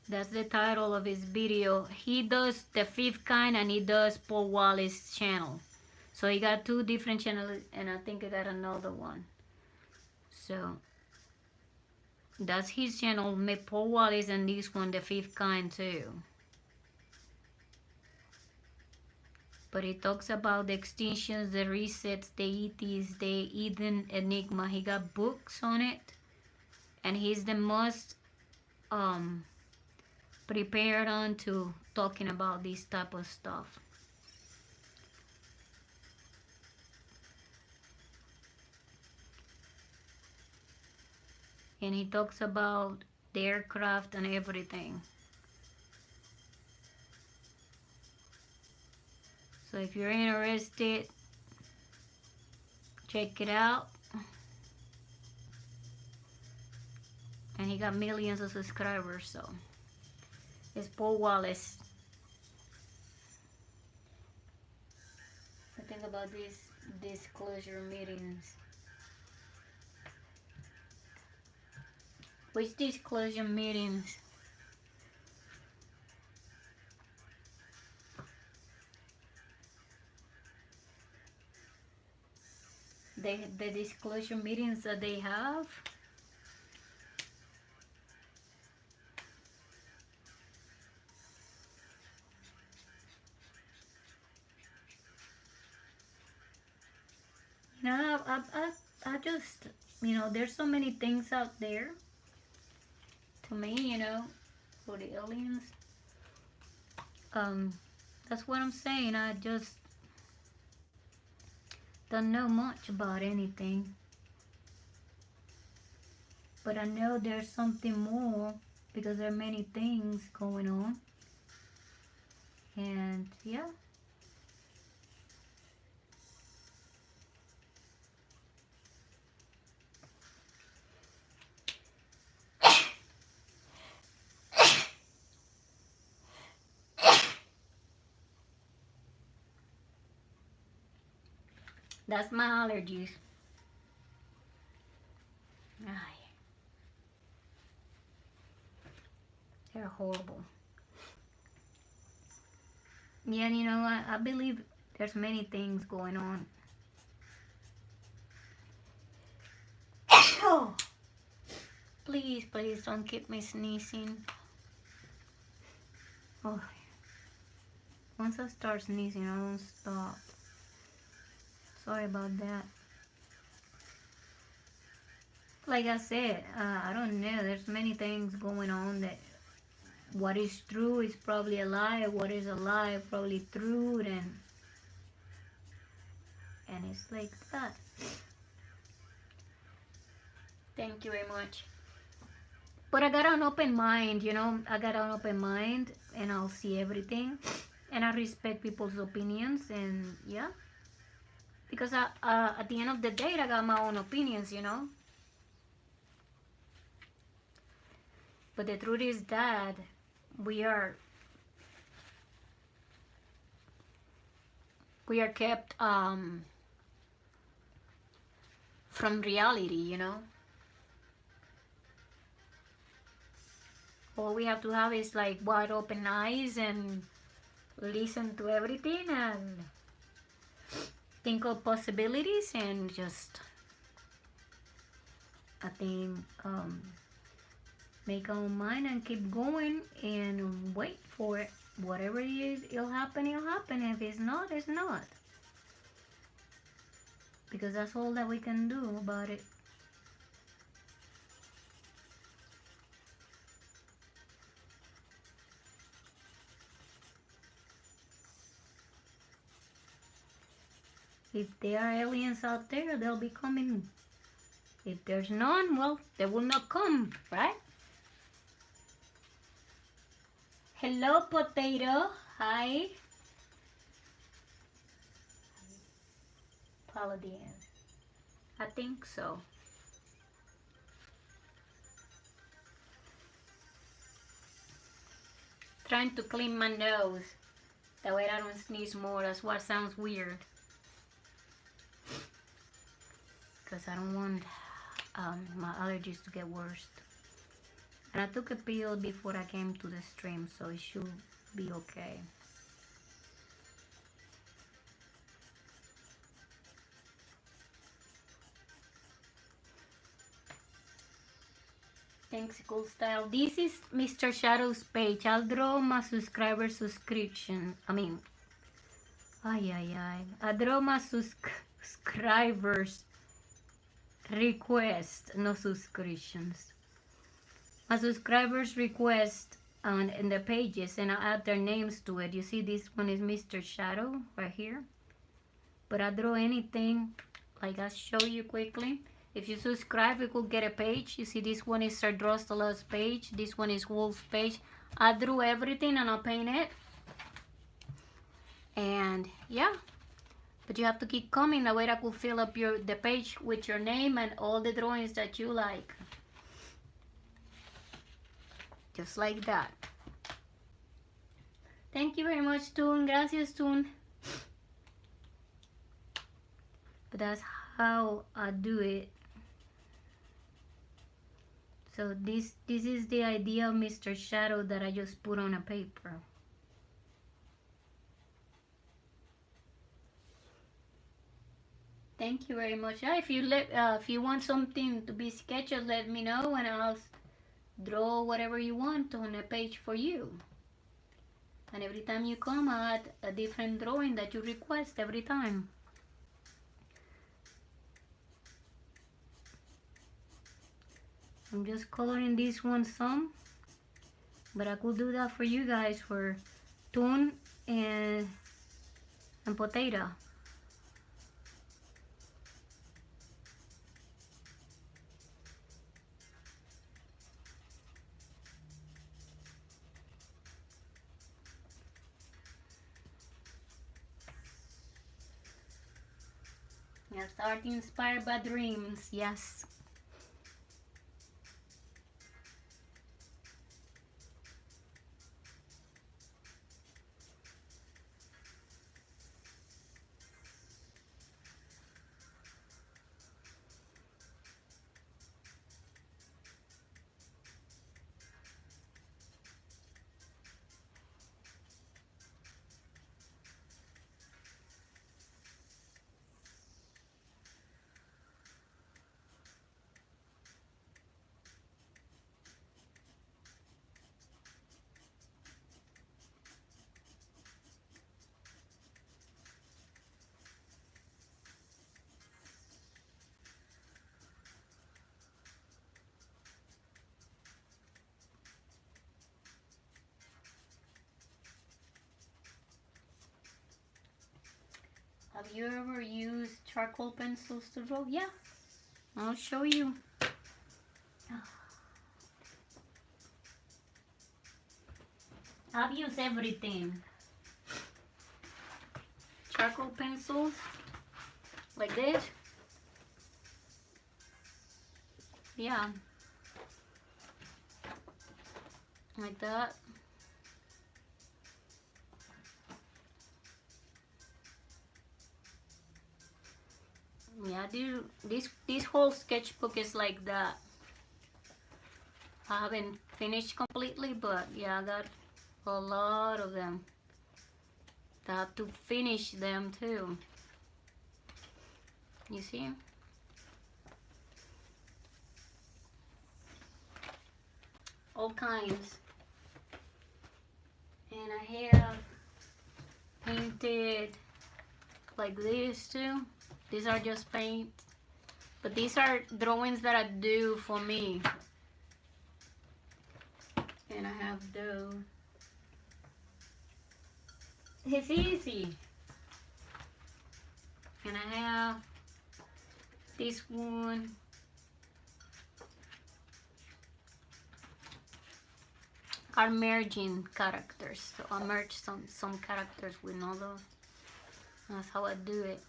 That's the title of his video. He does the 5th kind and he does Paul Wallace's channel. So he got 2 different channels and I think I got another one. So that's his channel, Paul Wallace, and this one, the 5th kind too. But he talks about the extinctions, the resets, the ETs, the Eden Enigma. He got books on it. And he's the most prepared on to talking about this type of stuff. And he talks about the aircraft and everything. So if you're interested, check it out. And he got millions of subscribers, so it's Paul Wallace. I think about these disclosure meetings. Which disclosure meetings? the disclosure meetings that they have. You know, I just, you know, there's so many things out there. To me, you know, for the aliens. That's what I'm saying. I just don't know much about anything. But I know there's something more because there are many things going on. And yeah. That's my allergies. Ay, they're horrible. Yeah, you know, I believe there's many things going on. Oh, please, please don't keep me sneezing. Oh, once I start sneezing, I don't stop. Sorry about that. Like I said, I don't know. There's many things going on that what is true is probably a lie. What is a lie probably true, and it's like that. Thank you very much. But I got an open mind, you know. I got an open mind, and I'll see everything, and I respect people's opinions, and yeah. Because at the end of the day, I got my own opinions, you know. But the truth is that we are kept from reality, you know. All we have to have is like wide open eyes and listen to everything and think of possibilities and just, I think, make our own mind and keep going and wait for it. Whatever it is, it'll happen, it'll happen. If it's not, it's not. Because that's all that we can do about it. If there are aliens out there, they'll be coming. If there's none, well, they will not come, right? Hello, potato. Hi. Paladin. I think so. Trying to clean my nose. That way I don't sneeze more. That's what sounds weird. Because I don't want my allergies to get worse. And I took a pill before I came to the stream, so it should be okay. Thanks, Cool Style. This is Mr. Shadow's page. I'll draw my subscriber subscription. I draw my subscribers request, no subscriptions. My subscribers request in the pages, and I add their names to it. You see, this one is Mr. Shadow right here. But I draw anything, like I'll show you quickly. If you subscribe, you could get a page. You see, this one is Sardrostala's page. This one is Wolf's page. I drew everything and I paint it. And yeah, but you have to keep coming. That way I could fill up the page with your name and all the drawings that you like. Just like that. Thank you very much, Toon. Gracias, Toon. But that's how I do it. So this is the idea of Mr. Shadow that I just put on a paper. Thank you very much. Yeah, if you want something to be sketched, let me know and I'll draw whatever you want on a page for you. And every time you come, I add a different drawing that you request every time. I'm just coloring this one some, but I could do that for you guys for tune and potato. Yeah, start inspired by dreams, yes. Have you ever used charcoal pencils to draw? Yeah, I'll show you. I've used everything. Charcoal pencils, like this. Yeah, like that. Yeah, this whole sketchbook is like that. I haven't finished completely, but yeah, I got a lot of them. I have to finish them too. You see? All kinds. And I have painted like this too. These are just paint, but these are drawings that I do for me. And I have those. It's easy. And I have this one. Are merging characters. So I merge some characters with others. That's how I do it.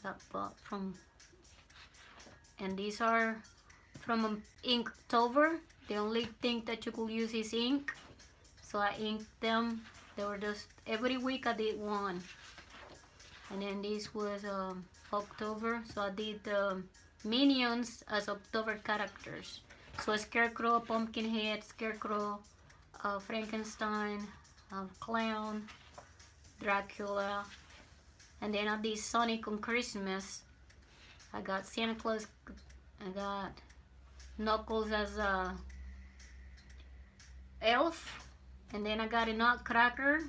That bought from, and these are from Inktober. The only thing that you could use is ink, so I inked them. They were just every week I did one, and then this was October, so I did Minions as October characters. So a Scarecrow, Pumpkinhead, Scarecrow, Frankenstein, Clown, Dracula. And then I did Sonic on Christmas. I got Santa Claus. I got Knuckles as a elf. And then I got a Nutcracker.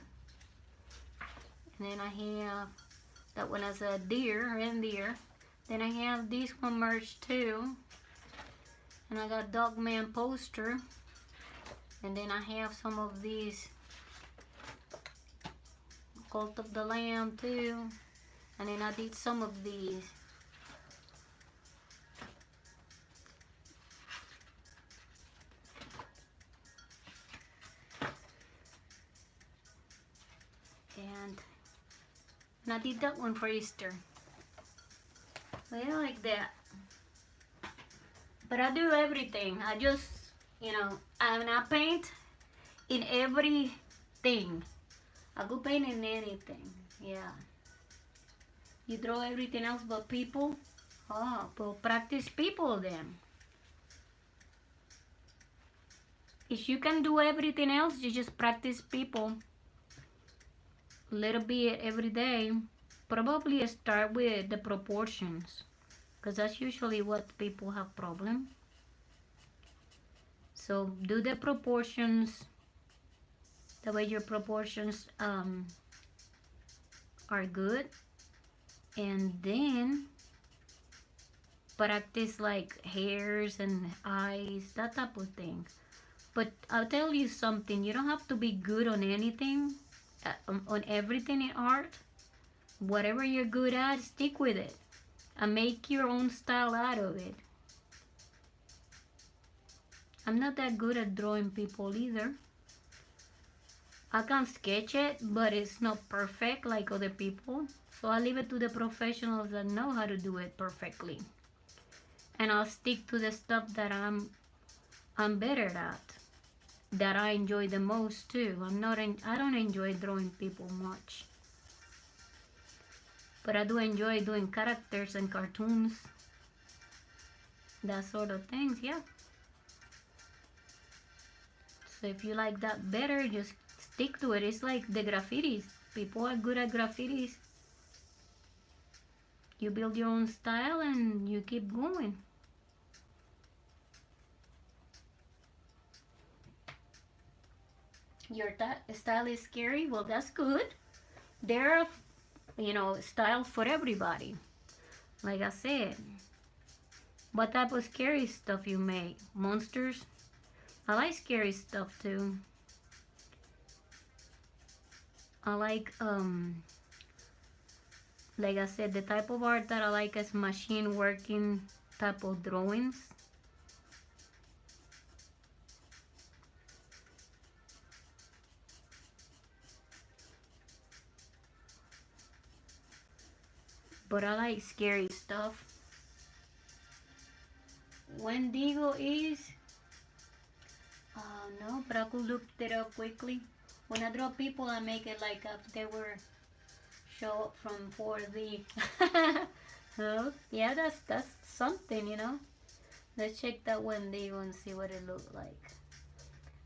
And then I have that one as a reindeer. Then I have this one merged too. And I got Dogman poster. And then I have some of these Cult of the Lamb too. And then I did some of these. And I did that one for Easter. Yeah, like that. But I do everything. I just, I paint in everything. I could paint in anything. Yeah. You draw everything else but people? Oh, well, practice people then. If you can do everything else, you just practice people. A little bit every day. probably start with the proportions, because that's usually what people have problem. So do the proportions the way your proportions are good, and then practice like hairs and eyes, that type of thing. But I'll tell you something, you don't have to be good on anything, on everything in art. Whatever you're good at, stick with it and make your own style out of it. I'm not that good at drawing people either. I can sketch it, but it's not perfect like other people. So I leave it to the professionals that know how to do it perfectly. And I'll stick to the stuff that I'm better at, that I enjoy the most too. I don't enjoy drawing people much, but I do enjoy doing characters and cartoons, that sort of things. Yeah. So if you like that better, just stick to it. It's like the graffitis. People are good at graffitis. You build your own style and you keep going. Your style is scary? Well, that's good. There are, style for everybody. Like I said, what type of scary stuff you make? Monsters? I like scary stuff too. I like I said, the type of art that I like is machine working type of drawings. But I like scary stuff. Wendigo is, no, but I could look it up quickly. When I draw people, I make it like if they were show up from 4D. Oh, yeah, that's something, Let's check that Wendigo and see what it looked like.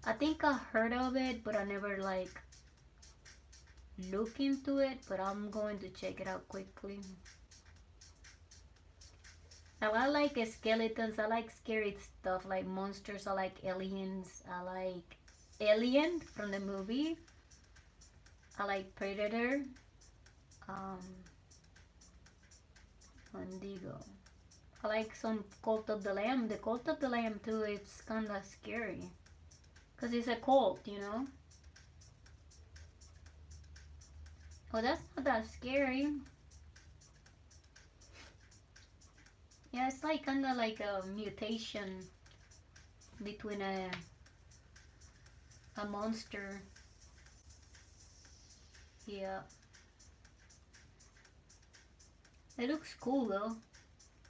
I think I heard of it, but I never like look into it, but I'm going to check it out quickly. Now I like skeletons, I like scary stuff like monsters, I like aliens, I like Alien from the movie, I like Predator, Wendigo. I like some Cult of the Lamb. The Cult of the Lamb too, it's kinda scary. Because it's a cult, Oh, that's not that scary. Yeah, it's like kinda like a mutation between a monster. Yeah. It looks cool though.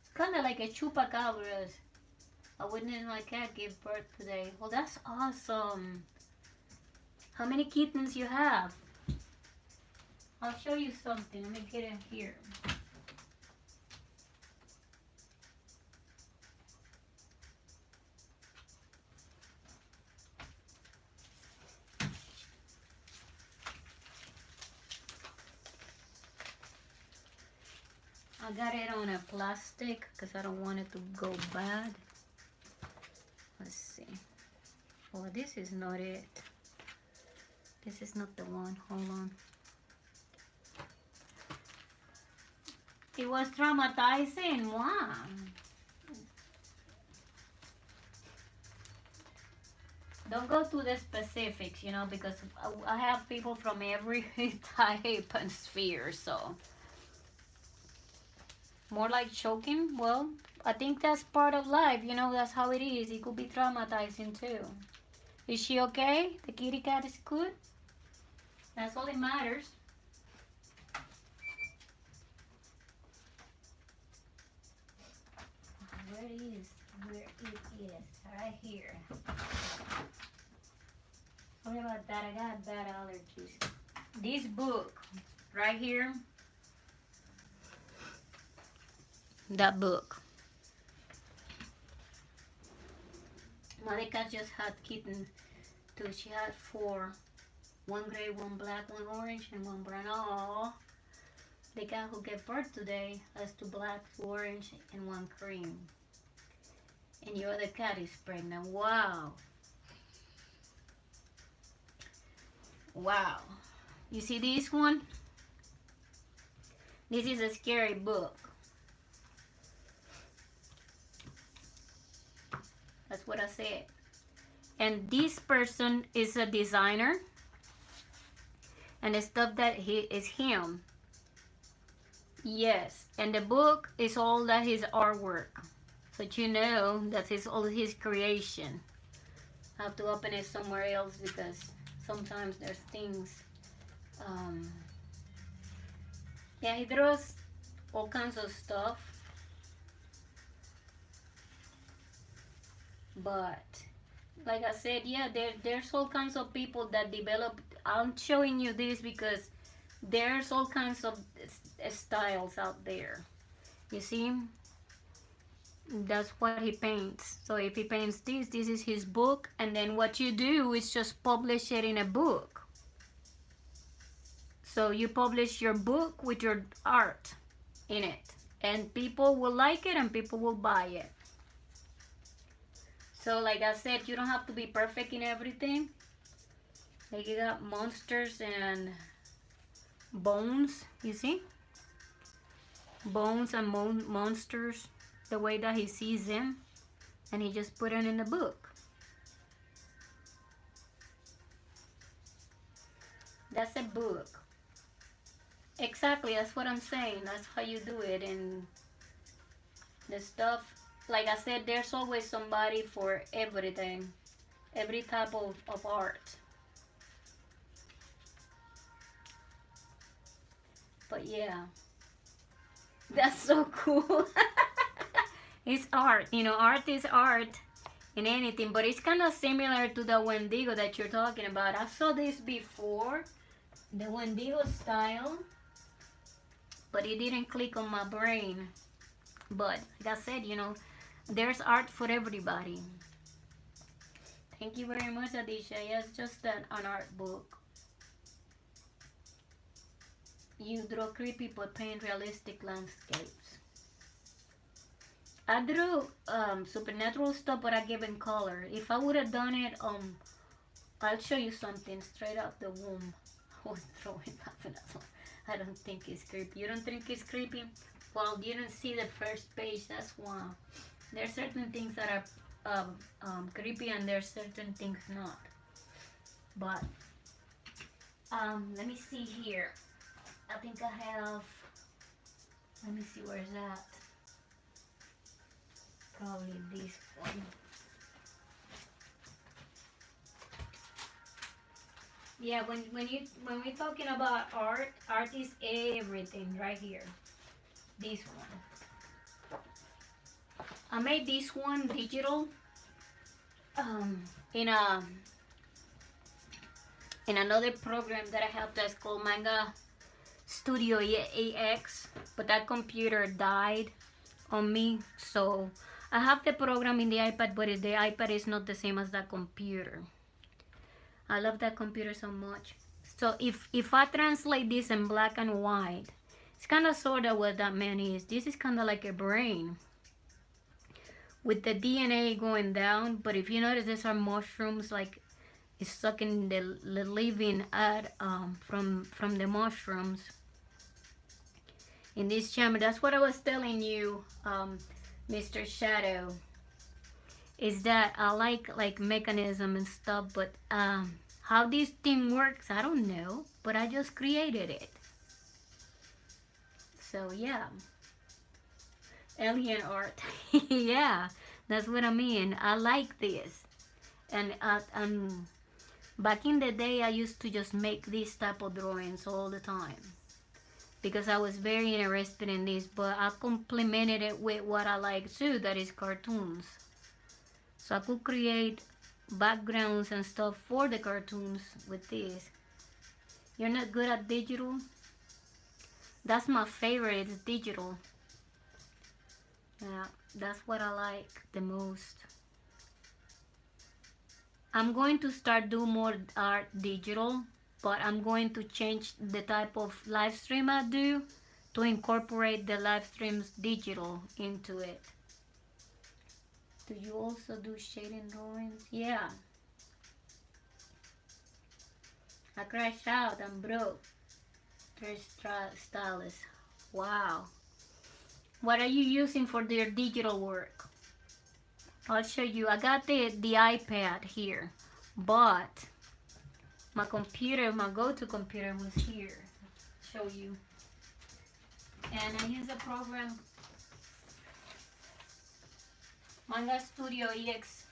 It's kinda like a chupacabra. I witnessed my cat give birth today. Well, that's awesome. How many kittens you have? I'll show you something. Let me get in here. I got it on a plastic because I don't want it to go bad. Let's see. Oh, this is not it. This is not the one. Hold on. It was traumatizing. Wow. Don't go to the specifics, because I have people from every type and sphere, so. More like choking? Well, I think that's part of life, that's how it is. It could be traumatizing too. Is she okay? The kitty cat is good? That's all that matters. Where it is? Right here. Sorry about that, I got bad allergies. This book, right here. That book. My cat just had kittens too. She had 4. 1 gray, 1 black, 1 orange, and 1 brown. Oh, The guy who gave birth today has 2 black, 2 orange, and 1 cream. And your other cat is pregnant. Wow. Wow. You see this one? This is a scary book. That's what I said. And this person is a designer. And the stuff that he is him. Yes. And the book is all that his artwork. So you know that is all his creation. I have to open it somewhere else because sometimes there's things. Yeah, he draws all kinds of stuff. But like I said, yeah, there's all kinds of people that develop. I'm showing you this because there's all kinds of styles out there. You see? That's what he paints. So if he paints this is his book, and then what you do is just publish it in a book. So you publish your book with your art in it, and people will like it and people will buy it. So like I said, you don't have to be perfect in everything. Like you got monsters and bones, you see? Bones and monsters, the way that he sees them, and he just put it in the book. That's a book. Exactly, that's what I'm saying. That's how you do it. And the stuff, like I said, there's always somebody for everything, every type of art. But yeah, that's so cool. It's art, you know, art is art in anything, but it's kind of similar to the Wendigo that you're talking about. I saw this before, the Wendigo style, but it didn't click on my brain. But like I said, you know, there's art for everybody. Thank you very much, Adisha. Yes, just an art book. You draw creepy but paint realistic landscapes. I drew supernatural stuff, but I gave it color. If I would have done it, I'll show you something straight out the womb. I was throwing that. I don't think it's creepy. You don't think it's creepy? Well, you don't see the first page. That's why. There's certain things that are creepy, and there's certain things not. But let me see here. I think I have. Let me see where's that. Probably this one. Yeah, when we're talking about art is everything right here. This one. I made this one digital in another program that I have that's called Manga Studio AX, but that computer died on me, so I have the program in the iPad, but the iPad is not the same as that computer. I love that computer so much. So if I translate this in black and white, it's kind of sort of what that man is. This is kind of like a brain with the DNA going down, but if you notice, these are mushrooms, like it's sucking the living out from the mushrooms in this chamber. That's what I was telling you, Mr. Shadow, is that I like mechanism and stuff, but how this thing works, I don't know, but I just created it. So yeah, alien art. Yeah, that's what I mean. I like this, and back in the day, I used to just make these type of drawings all the time because I was very interested in this, but I complemented it with what I like too, that is cartoons. So I could create backgrounds and stuff for the cartoons with this. You're not good at digital? That's my favorite, is digital. Yeah, that's what I like the most. I'm going to start do more art digital, but I'm going to change the type of live stream I do to incorporate the live streams digital into it. Do you also do shading drawings? Yeah. I crashed out. I'm broke. There's stylist. Wow. What are you using for their digital work? I'll show you. I got the iPad here, but my computer, my go-to computer was here. Show you. And I use a program, Manga Studio EX.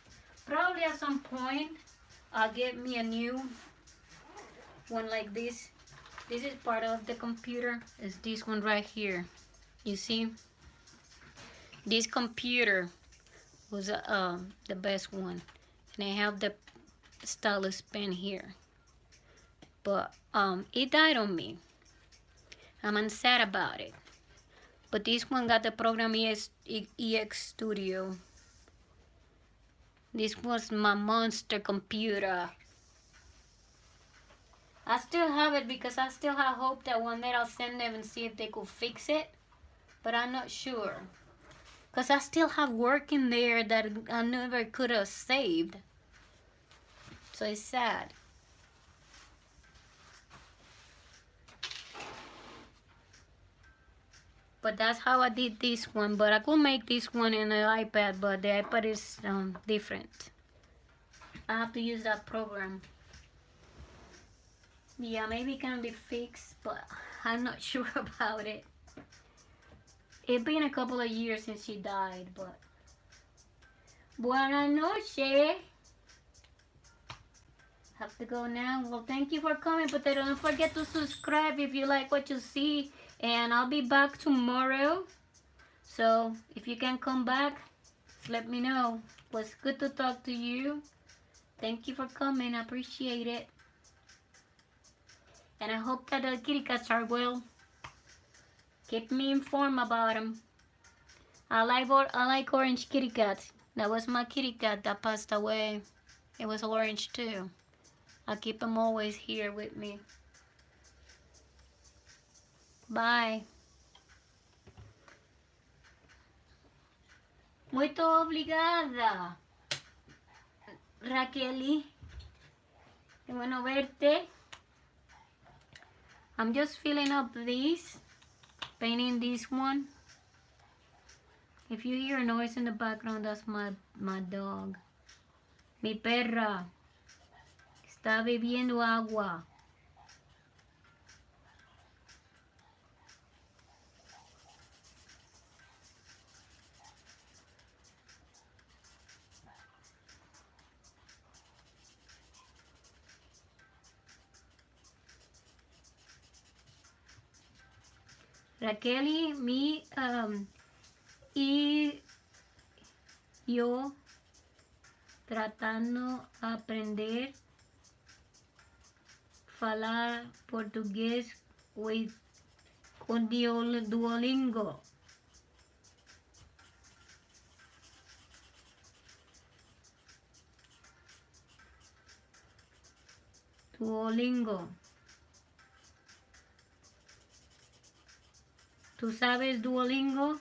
Probably at some point, I'll get me a new one like this. This is part of the computer. It's this one right here. You see? This computer was the best one. And I have the stylus pen here. But it died on me. I'm sad about it. But this one got the program EX Studio. This was my monster computer. I still have it because I still have hope that one day I'll send them and see if they could fix it. But I'm not sure. Because I still have work in there that I never could have saved. So it's sad. But that's how I did this one. But I could make this one in an iPad, but the iPad is different. I have to use that program. Yeah, maybe it can be fixed, but I'm not sure about it. It's been a couple of years since she died, but... Buenas noches. Have to go now. Well, thank you for coming, but don't forget to subscribe if you like what you see. And I'll be back tomorrow. So, if you can come back, let me know. It was good to talk to you. Thank you for coming. I appreciate it. And I hope that the kitty cats are well. Keep me informed about them. I like orange kitty cats. That was my kitty cat that passed away. It was orange too. I keep them always here with me. Bye. Muito obrigada, Raqueli. Qué bueno verte. I'm just filling up this, painting this one. If you hear a noise in the background, that's my dog. Mi perra está bebiendo agua. Raquel, y yo tratando aprender falar portugués con Duolingo. Duolingo. ¿Tú sabes Duolingo?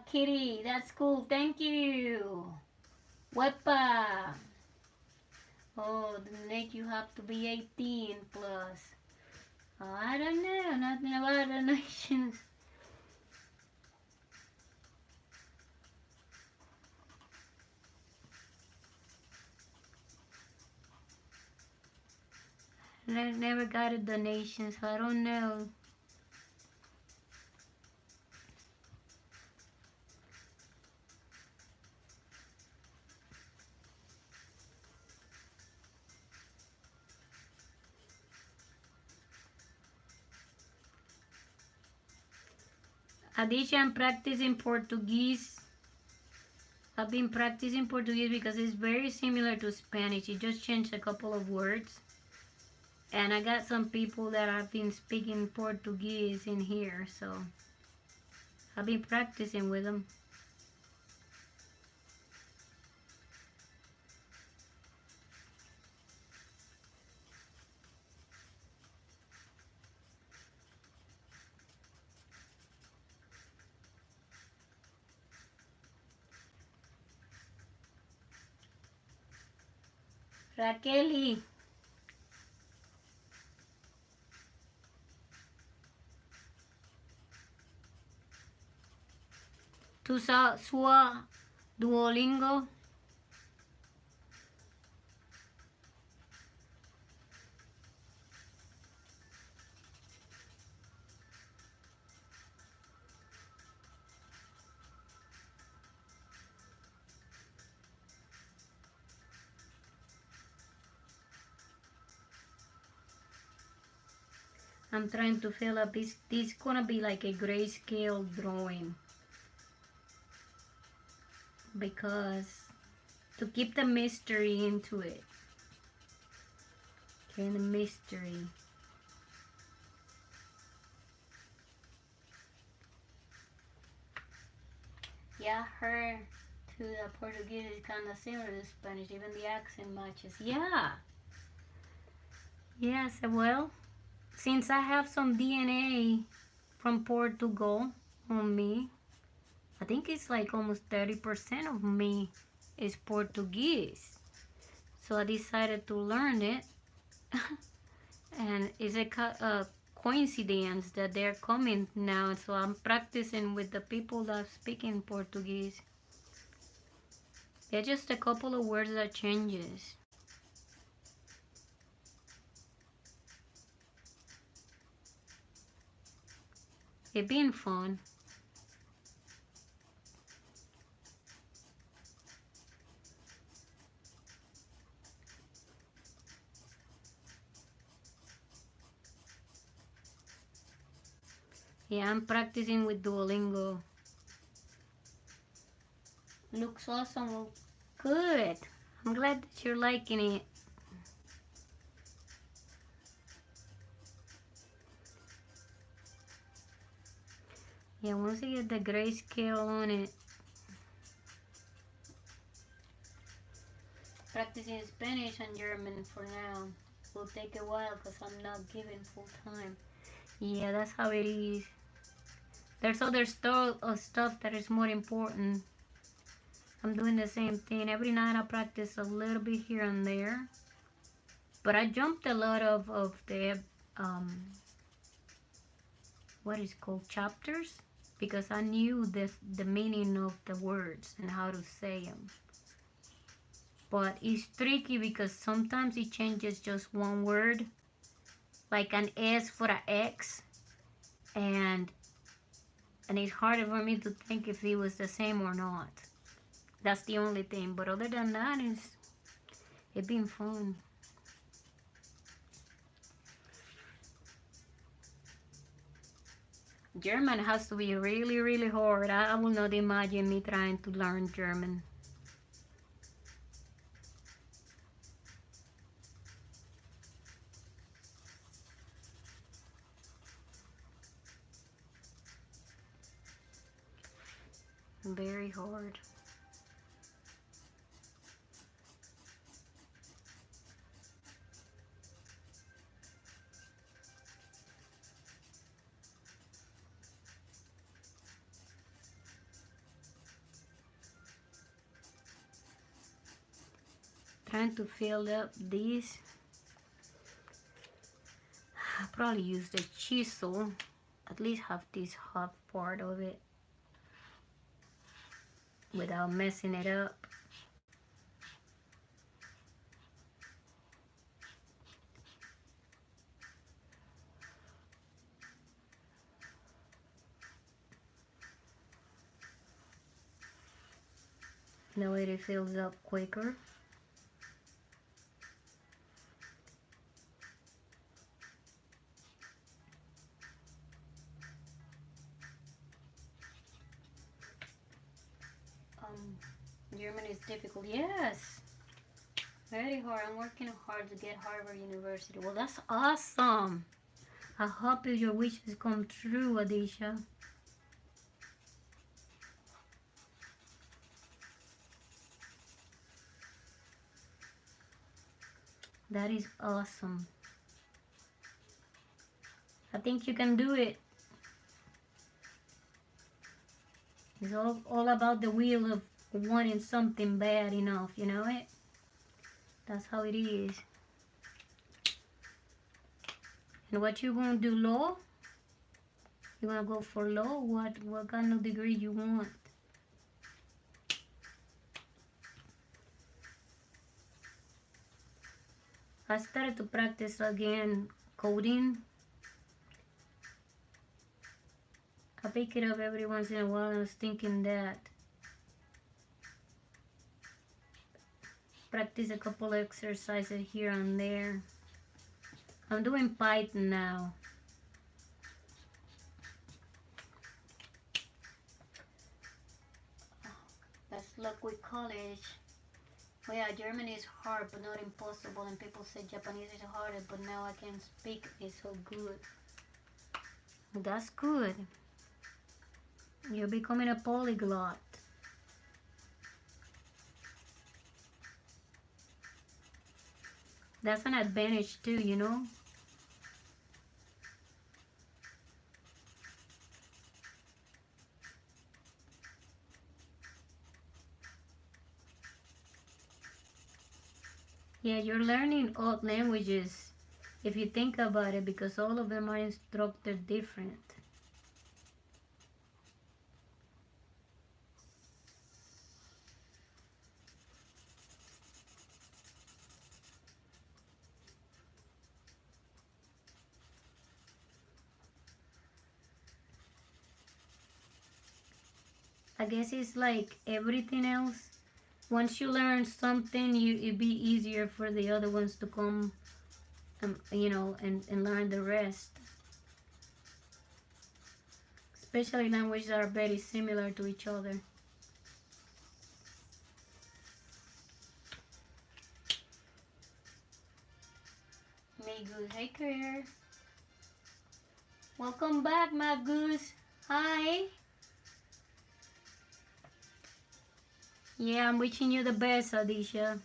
Kitty, that's cool. Thank you. Wepa. Oh, Nick, you have to be 18 plus. Oh, I don't know. Nothing about donations. Never got a donation, so I don't know. Addition, practicing Portuguese. I've been practicing Portuguese because it's very similar to Spanish. It just changed a couple of words. And I got some people that have been speaking Portuguese in here, so I've been practicing with them. Raqueli. Tu sua Duolingo. I'm trying to fill up this gonna be like a grayscale drawing because to keep the mystery into it. Okay, the mystery. Yeah, her to the Portuguese is kind of similar to Spanish. Even the accent matches. Yeah. Yes, well, since I have some DNA from Portugal on me, I think it's like almost 30% of me is Portuguese. So I decided to learn it. And it's a coincidence that they're coming now. So I'm practicing with the people that speak in Portuguese. There's just a couple of words that changes. It's been fun. Yeah, I'm practicing with Duolingo. Looks awesome. Good. I'm glad that you're liking it. Yeah, once you get the grayscale on it. Practicing Spanish and German for now. Will take a while because I'm not giving full time. Yeah, that's how it is. There's other stuff that is more important. I'm doing the same thing. Every night I practice a little bit here and there. But I jumped a lot of the, what is called chapters. Because I knew the meaning of the words and how to say them. But it's tricky because sometimes it changes just one word. Like an S for an X. And it's harder for me to think if it was the same or not. That's the only thing. But other than that, it's been fun. German has to be really, really hard. I will not imagine me trying to learn German. Very hard. Trying to fill up these. I'll probably use the chisel. At least have this half part of it without messing it up. That way it fills up quicker. German is difficult. Yes. Very hard. I'm working hard to get Harvard University. Well, that's awesome. I hope your wishes come true, Adisha. That is awesome. I think you can do it. It's all about the will of wanting something bad enough, you know it? That's how it is. And what you gonna do, law? You wanna go for law? What kind of degree you want? I started to practice again coding. I pick it up every once in a while and I was thinking that practice a couple exercises here and there. I'm doing Python now. Best luck with college. Well, yeah, German is hard but not impossible, and people say Japanese is harder, but now I can speak it so good. That's good. You're becoming a polyglot. That's an advantage too, you know? Yeah, you're learning odd languages if you think about it, because all of them are structured different. I guess it's like everything else. Once you learn something, it'd be easier for the other ones to come, you know, and learn the rest. Especially languages that are very similar to each other. Hey Goose, hey Career. Welcome back, my Goose. Hi. Yeah, I'm wishing you the best, Adisha.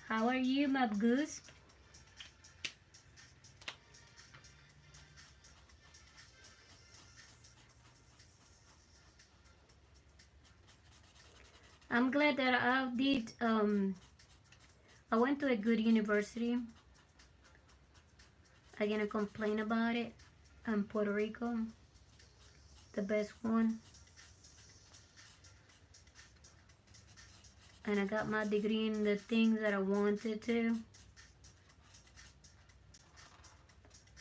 How are you, my Goose? I'm glad that I went to a good university. I'm gonna complain about it. Puerto Rico, the best one. And I got my degree in the things that I wanted to.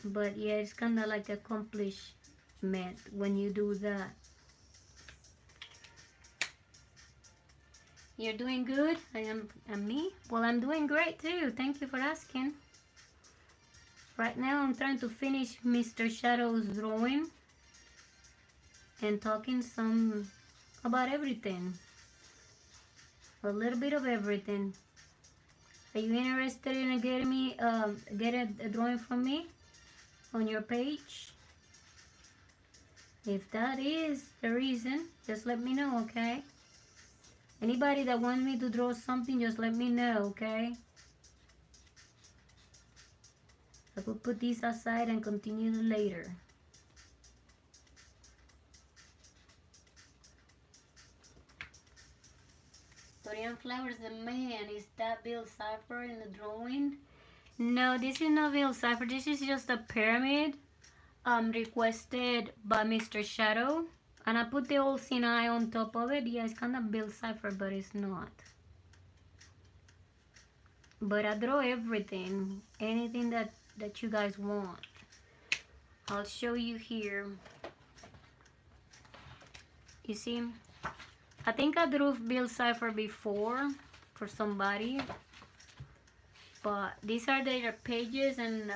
But yeah, it's kind of like accomplishment when you do that. You're doing good? And me? Well, I'm doing great too. Thank you for asking. Right now, I'm trying to finish Mr. Shadow's drawing and talking some about everything. A little bit of everything. Are you interested in getting me get a drawing from me on your page? If that is the reason, just let me know, okay? Anybody that wants me to draw something, just let me know, okay? I could put these aside and continue later. Dorian Flowers, the man, is that Bill Cipher in the drawing? No, this is not Bill Cipher. This is just a pyramid requested by Mr. Shadow. And I put the old Sinai on top of it. Yeah, it's kind of Bill Cipher, but it's not. But I draw everything. Anything that you guys want. I'll show you here. You see? I think I drew Bill Cipher before for somebody. But these are their pages, and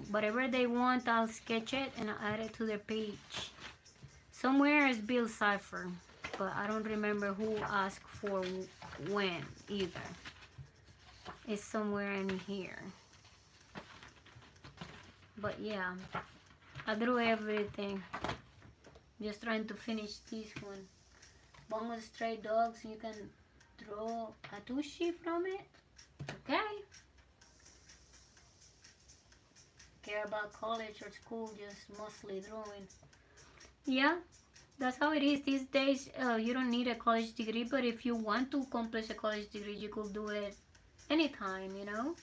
whatever they want, I'll sketch it and I'll add it to their page. Somewhere is Bill Cipher, but I don't remember who asked for when either. It's somewhere in here. But yeah, I drew everything. Just trying to finish this one. Bongo Stray Dogs, you can draw a tushy from it. Okay. Care about college or school, just mostly drawing. Yeah, that's how it is these days. You don't need a college degree, but if you want to accomplish a college degree, you could do it anytime, you know?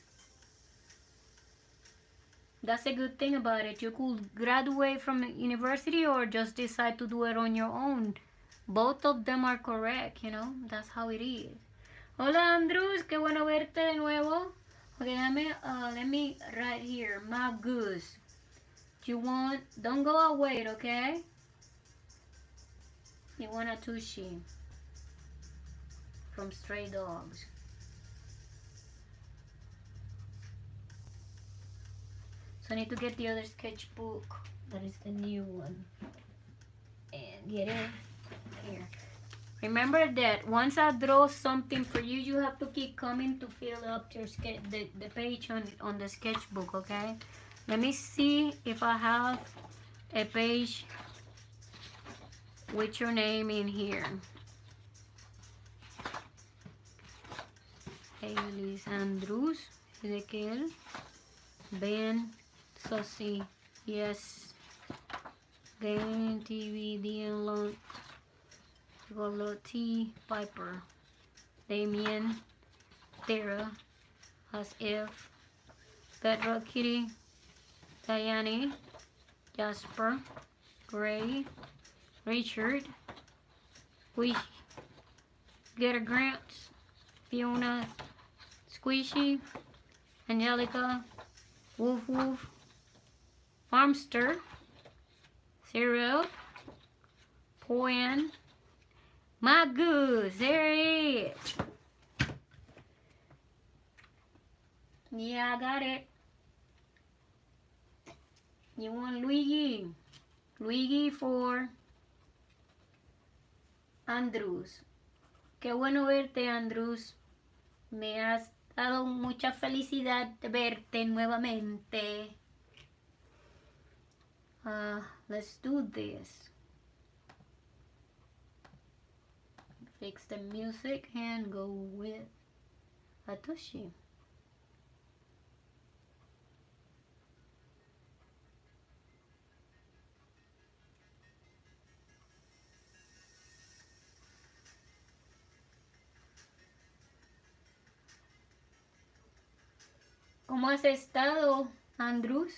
That's a good thing about it. You could graduate from university or just decide to do it on your own. Both of them are correct, you know? That's how it is. Hola, Andrews. Qué bueno verte de nuevo. Okay, let me right here. My goose. You want, don't go away, okay? You want a tushy from Stray Dogs. So I need to get the other sketchbook. That is the new one. And get it here. Remember that once I draw something for you, you have to keep coming to fill up your the page on the sketchbook, okay? Let me see if I have a page with your name in here. Hayley Andrews, Ezequiel, Ben, Susie, yes, Game TV, Dean Long, T, Piper, Damien, Tara, as if, Bedrock Kitty, Diane, Jasper, Gray, Richard, we get a grant, Fiona, Squishy, Angelica, Woof Woof, Farmster, Cyril, Poyan, my goose, there it is. Yeah, I got it. You want Luigi? Luigi for Andrews. Qué bueno verte, Andrews. Me has dado mucha felicidad de verte nuevamente. Let's do this. Fix the music and go with Atoshi. ¿Cómo has estado, Andrews?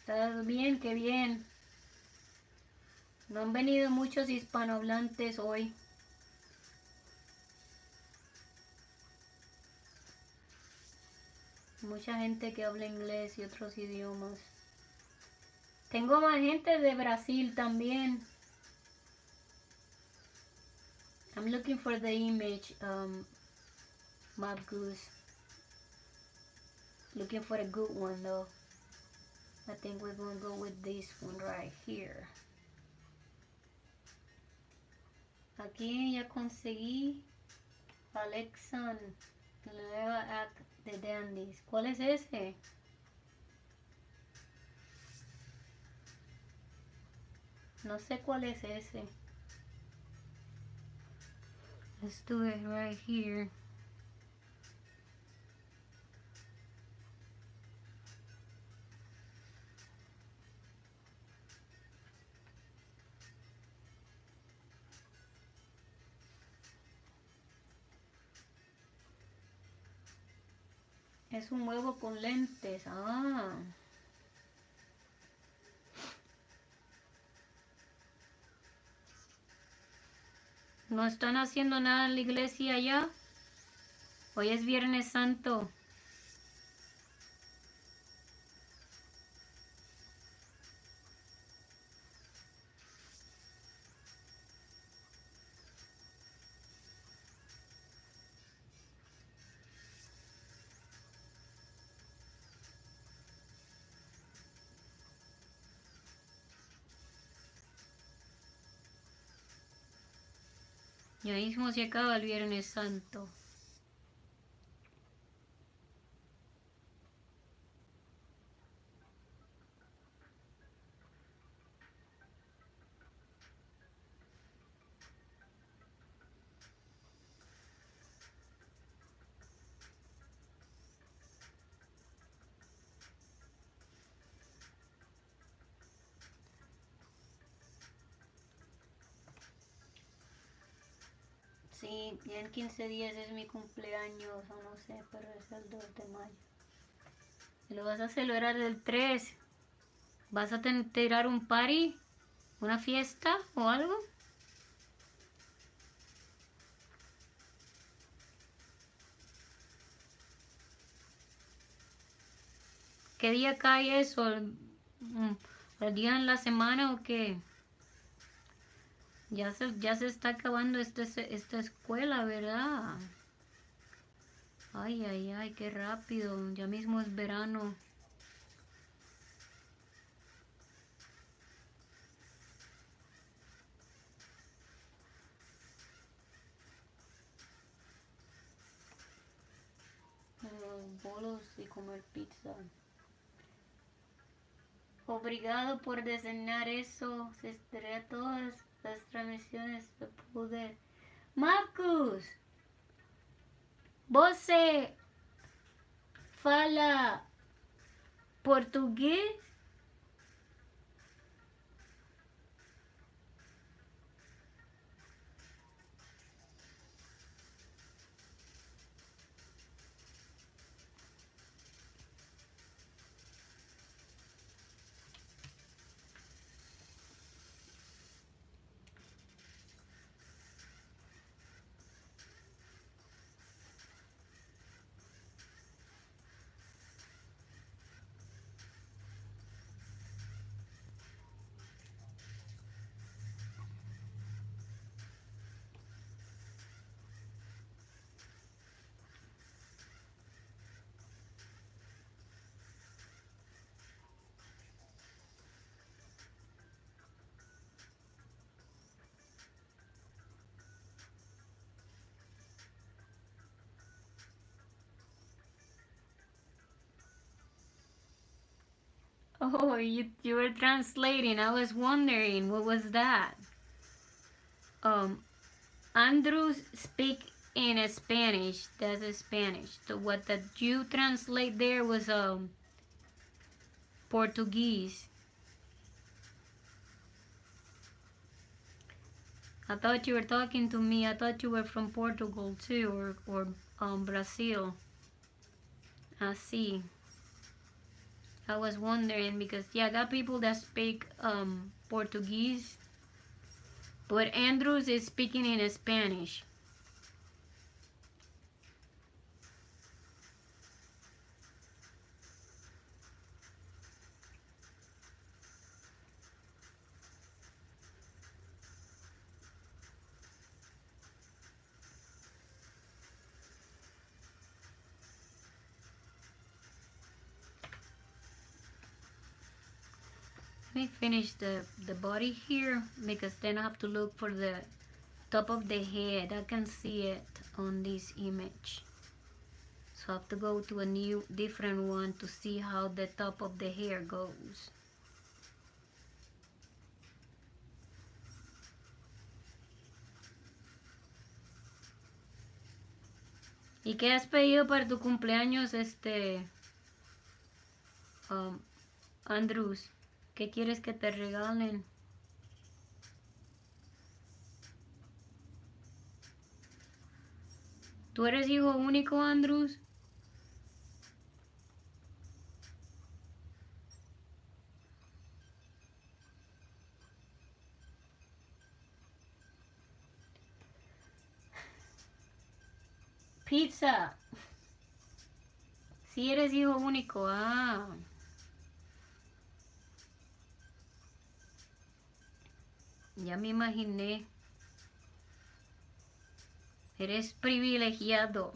¿Estás bien? Qué bien. No han venido muchos hispanohablantes hoy. Mucha gente que habla inglés y otros idiomas. Tengo más gente de Brasil también. I'm looking for the image, Map Goose. Looking for a good one though. I think we're going to go with this one right here. Aquí ya conseguí Alexan, la nueva act de Dandies. ¿Cuál es ese? No sé cuál es ese. Let's do it right here. Es un huevo con lentes. Ah. ¿No están haciendo nada en la iglesia ya? Hoy es Viernes Santo. Ya mismo se acaba el Viernes Santo. Sí, ya en 15 días es mi cumpleaños, o no sé, pero es el 2 de mayo. ¿Y lo vas a celebrar el 3? ¿Vas a tirar un party? ¿Una fiesta o algo? ¿Qué día cae eso? ¿El día en la semana o qué? Ya se está acabando esta escuela, ¿verdad? Ay, ay, ay, qué rápido. Ya mismo es verano. Los bolos y comer pizza. Obrigado por diseñar eso. Se estrella todas las transmisiones de poder. Marcus, você fala português? Oh, you were translating. I was wondering what was that. Andrews speak in Spanish. That's Spanish. So what that you translate there was Portuguese. I thought you were talking to me. I thought you were from Portugal too, or Brazil. I see. I was wondering because yeah, I got people that speak Portuguese, but Andrews is speaking in Spanish. Let me finish the body here because then I have to look for the top of the head. I can see it on this image. So I have to go to a new different one to see how the top of the hair goes. ¿Y qué has pedido para tu cumpleaños, Andrews? ¿Qué quieres que te regalen? ¿Tú eres hijo único, Andrews? Pizza. Si eres hijo único, ya me imaginé. Eres privilegiado.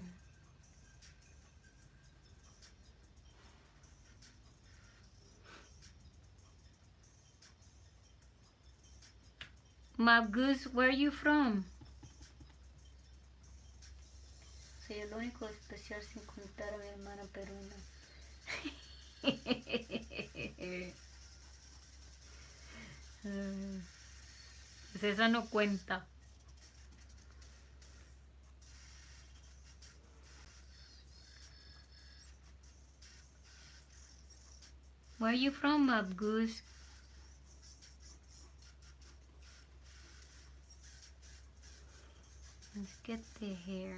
Mabgus, where are you from? Soy el único especial sin contar a mi hermana peruana. Pues esa no cuenta. Where are you from, Mabgus? Es que at the hair.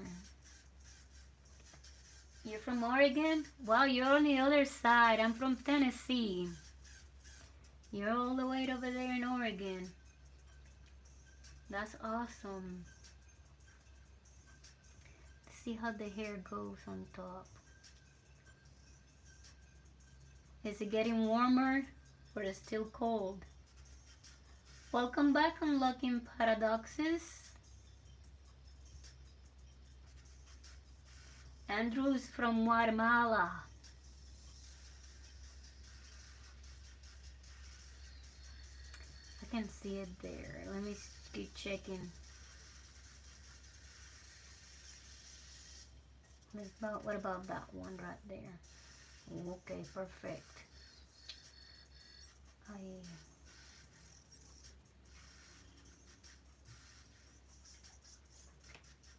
You're from Oregon? Wow, you're on the other side. I'm from Tennessee. You're all the way over there in Oregon. That's awesome. See how the hair goes on top. Is it getting warmer or is it still cold? Welcome back, Unlocking Paradoxes. Andrew's from Guatemala. I can see it there. Let me keep checking. What about that one right there? Okay, perfect.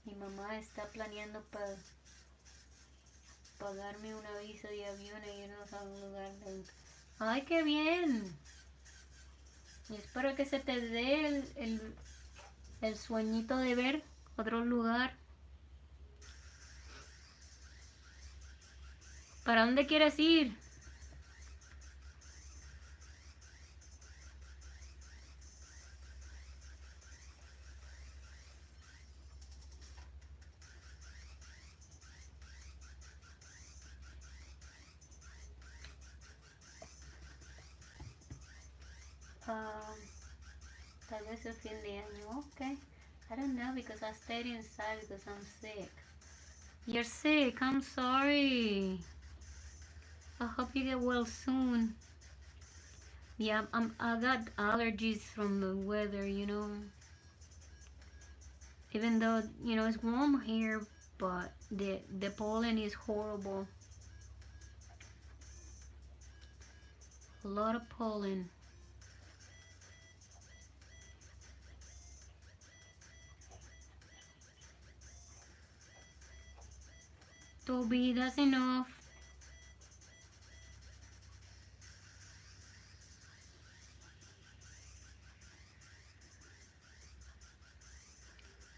Mi mamá está planeando para pagarme una visa de avión y irnos a un lugar de... ¡Ay, qué bien! Y espero que se te dé el sueñito de ver otro lugar. ¿Para dónde quieres ir? Tal vez el fin de año. Okay. I don't know because I stayed inside because I'm sick. You're sick. I'm sorry. I hope you get well soon. Yeah, I got allergies from the weather, you know. Even though, you know, it's warm here, but the pollen is horrible. A lot of pollen. Toby, that's enough.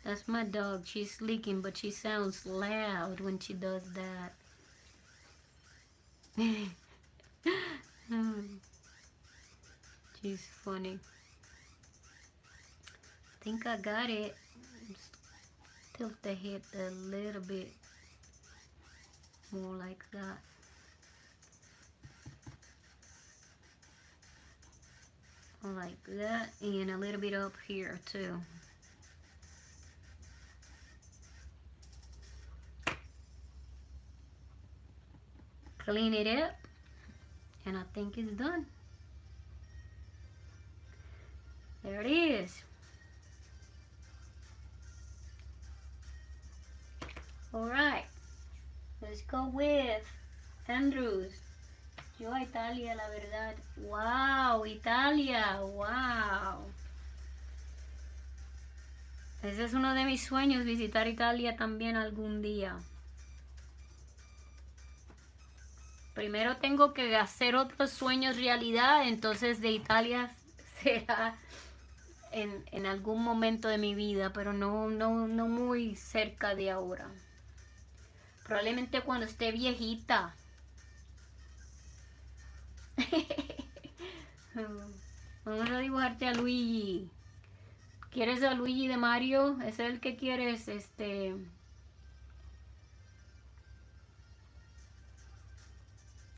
That's my dog. She's licking, but she sounds loud when she does that. She's funny. I think I got it. Tilt the head a little bit more like that. Like that, and a little bit up here too. Clean it up, and I think it's done. There it is. All right, let's go with Andrews. Yo a Italia, la verdad. Wow, Italia, wow. Ese es uno de mis sueños, visitar Italia también algún día. Primero tengo que hacer otros sueños realidad, entonces de Italia será en algún momento de mi vida, pero no muy cerca de ahora. Probablemente cuando esté viejita. Vamos a dibujarte a Luigi. ¿Quieres a Luigi de Mario? ¿Es el que quieres?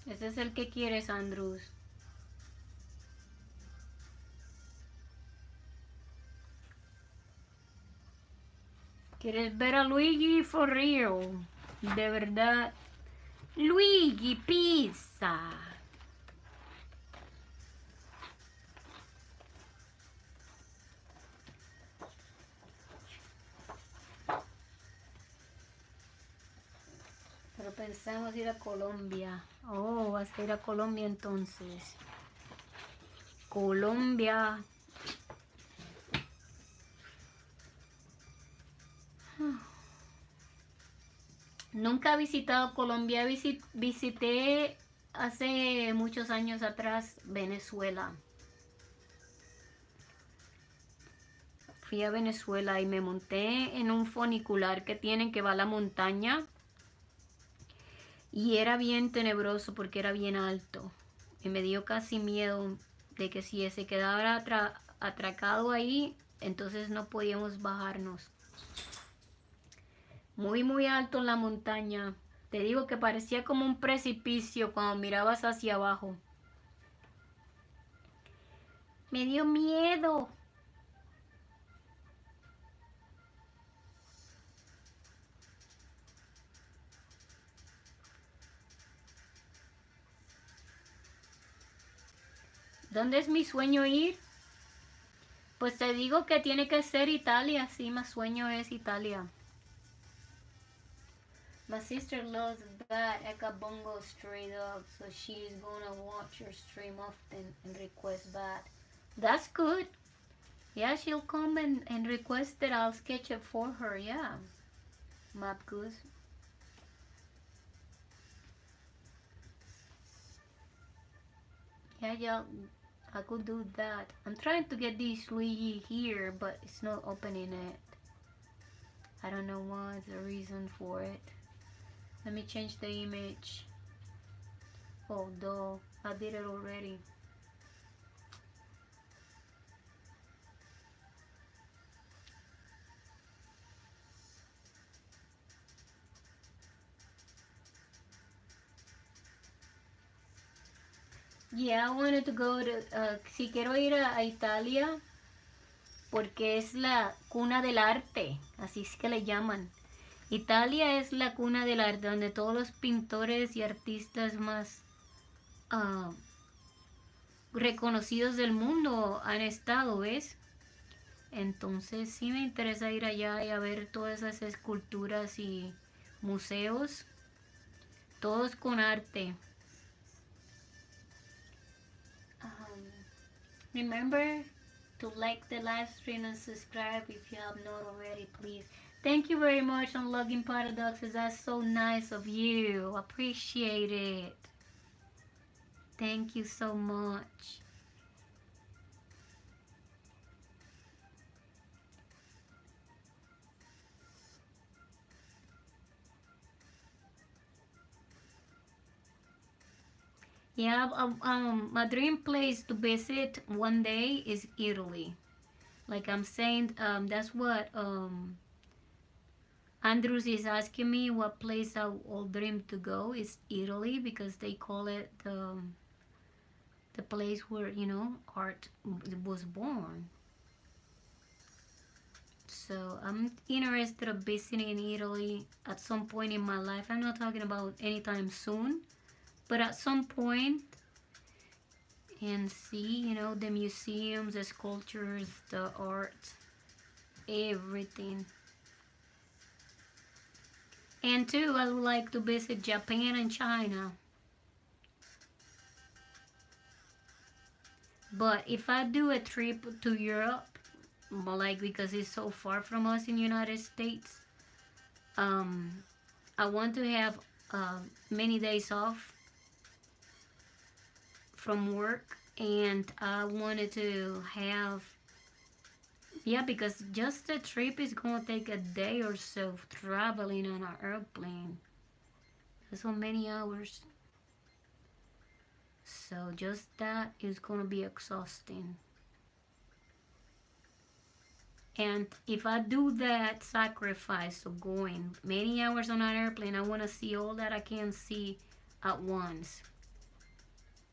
Ese es el que quieres, Andrews. ¿Quieres ver a Luigi for real? De verdad. Luigi Pizza. Pero pensamos ir a Colombia. Oh, vas a ir a Colombia entonces. Colombia. Nunca he visitado Colombia. Visité hace muchos años atrás Venezuela. fui a Venezuela y me monté en un funicular que tienen que va a la montaña. Y era bien tenebroso porque era bien alto. Y me dio casi miedo de que si se quedara atracado ahí, entonces no podíamos bajarnos. Muy, muy alto en la montaña. Te digo que parecía como un precipicio cuando mirabas hacia abajo. Me dio miedo. ¿Dónde es mi sueño ir? Pues te digo que tiene que ser Italia. Sí, mi sueño es Italia. My sister loves that Eka Bongo Stray Dog, so she's gonna watch your stream often and request that. That's good. Yeah, she'll come and request that I'll sketch it for her. Yeah, Map Goose. Yeah, yeah, I could do that. I'm trying to get this Luigi here, but it's not opening it. I don't know what's the reason for it. Let me change the image. Oh, duh. I did it already. Yeah, I wanted to go to... si quiero ir a Italia, porque es la cuna del arte, así es que le llaman. Italia es la cuna del arte, donde todos los pintores y artistas más reconocidos del mundo han estado, ¿ves? Entonces sí me interesa ir allá y a ver todas esas esculturas y museos, todos con arte. Remember to like the live stream and subscribe if you have not already, please. Thank you very much on Login Paradoxes. That's so nice of you. Appreciate it. Thank you so much. Yeah, my dream place to visit one day is Italy. Like I'm saying, that's what Andrews is asking me. What place I will dream to go is Italy, because they call it the place where, you know, art was born. So I'm interested in visiting Italy at some point in my life. I'm not talking about anytime soon, but at some point, and see, you know, the museums, the sculptures, the art, everything. And too, I would like to visit Japan and China. But if I do a trip to Europe, like because it's so far from us in the United States, I want to have many days off from work, and I wanted to have, yeah, because just a trip is gonna take a day or so traveling on an airplane. That's so many hours. So just that is gonna be exhausting. And if I do that sacrifice of going many hours on an airplane, I want to see all that I can see at once.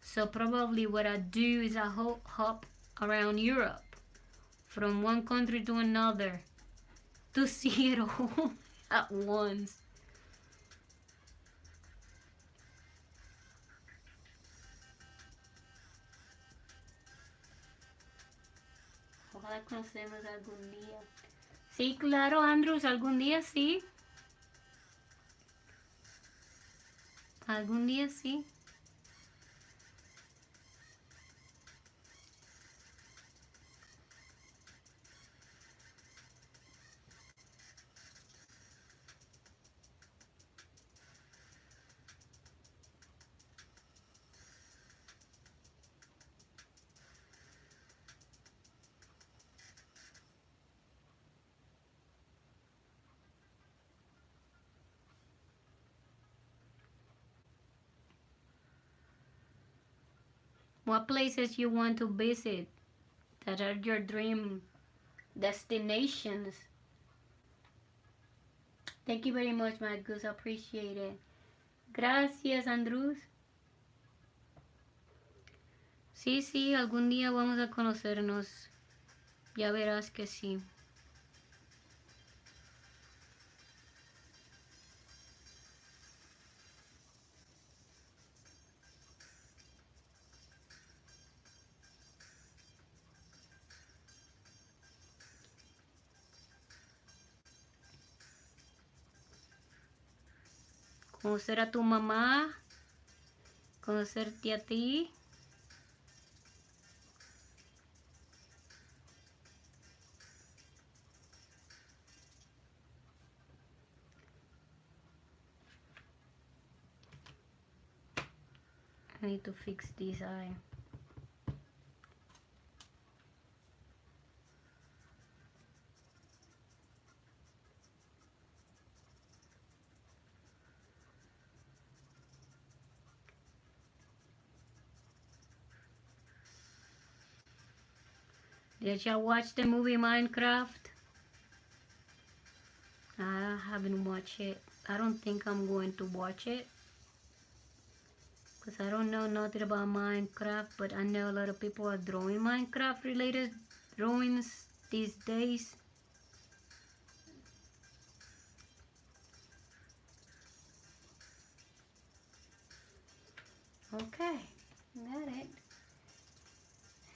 So probably what I do is I hop around Europe from one country to another to see it all at once. Ojalá conocemos algún día. Sí, claro, Andrews, algún día sí. Algún día sí. What places you want to visit that are your dream destinations? Thank you very much, my goose. Appreciate it. Gracias, Andrus. Sí, sí, algún día vamos a conocernos. Ya verás que sí. Conocer a tu mamá, conocerte a ti. I need to fix this eye. Did y'all watch the movie Minecraft? I haven't watched it. I don't think I'm going to watch it, because I don't know nothing about Minecraft, but I know a lot of people are drawing Minecraft related drawings these days. Okay, got it.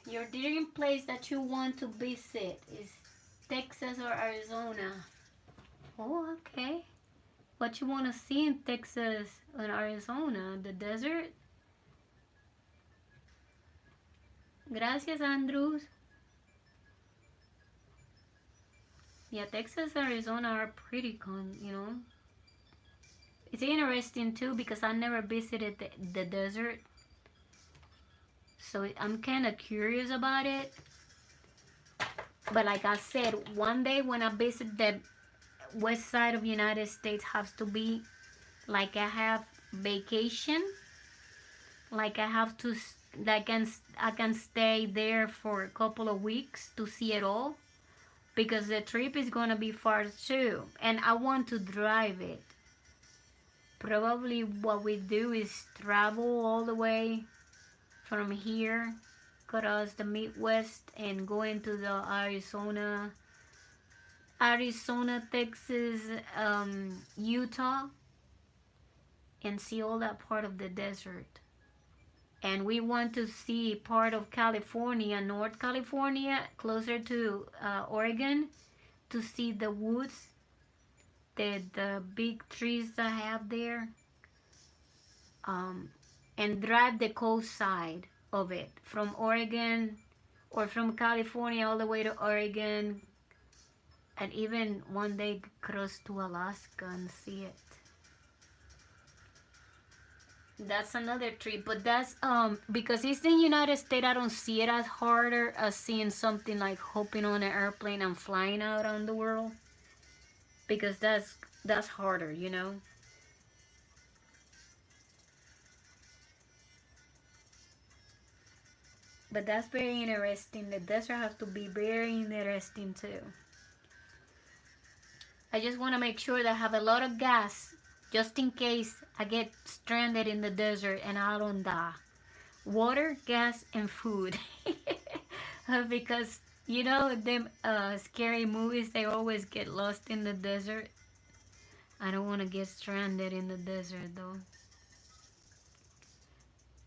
Your dream place that you want to visit is Texas or Arizona. Oh, okay. What you want to see in Texas and Arizona? The desert? Gracias, Andrews. Yeah, Texas, Arizona are pretty you know. It's interesting too because I never visited the desert. So I'm kind of curious about it. But like I said, one day when I visit the west side of the United States has to be like I have vacation. Like I have to, I can stay there for a couple of weeks to see it all. Because the trip is gonna be far too. And I want to drive it. Probably what we do is travel all the way from here across the Midwest and go into the Arizona, Texas, Utah, and see all that part of the desert. And we want to see part of California, North California, closer to Oregon, to see the woods, the big trees I have there, and drive the coast side of it from Oregon or from California all the way to Oregon, and even one day cross to Alaska and see it. That's another trip, but that's because it's in the United States. I don't see it as harder as seeing something like hopping on an airplane and flying out on the world, because that's harder, you know. But that's very interesting. The desert has to be very interesting too. I just want to make sure that I have a lot of gas just in case I get stranded in the desert and I don't die. Water, gas, and food. Because, you know, them scary movies, they always get lost in the desert. I don't want to get stranded in the desert though.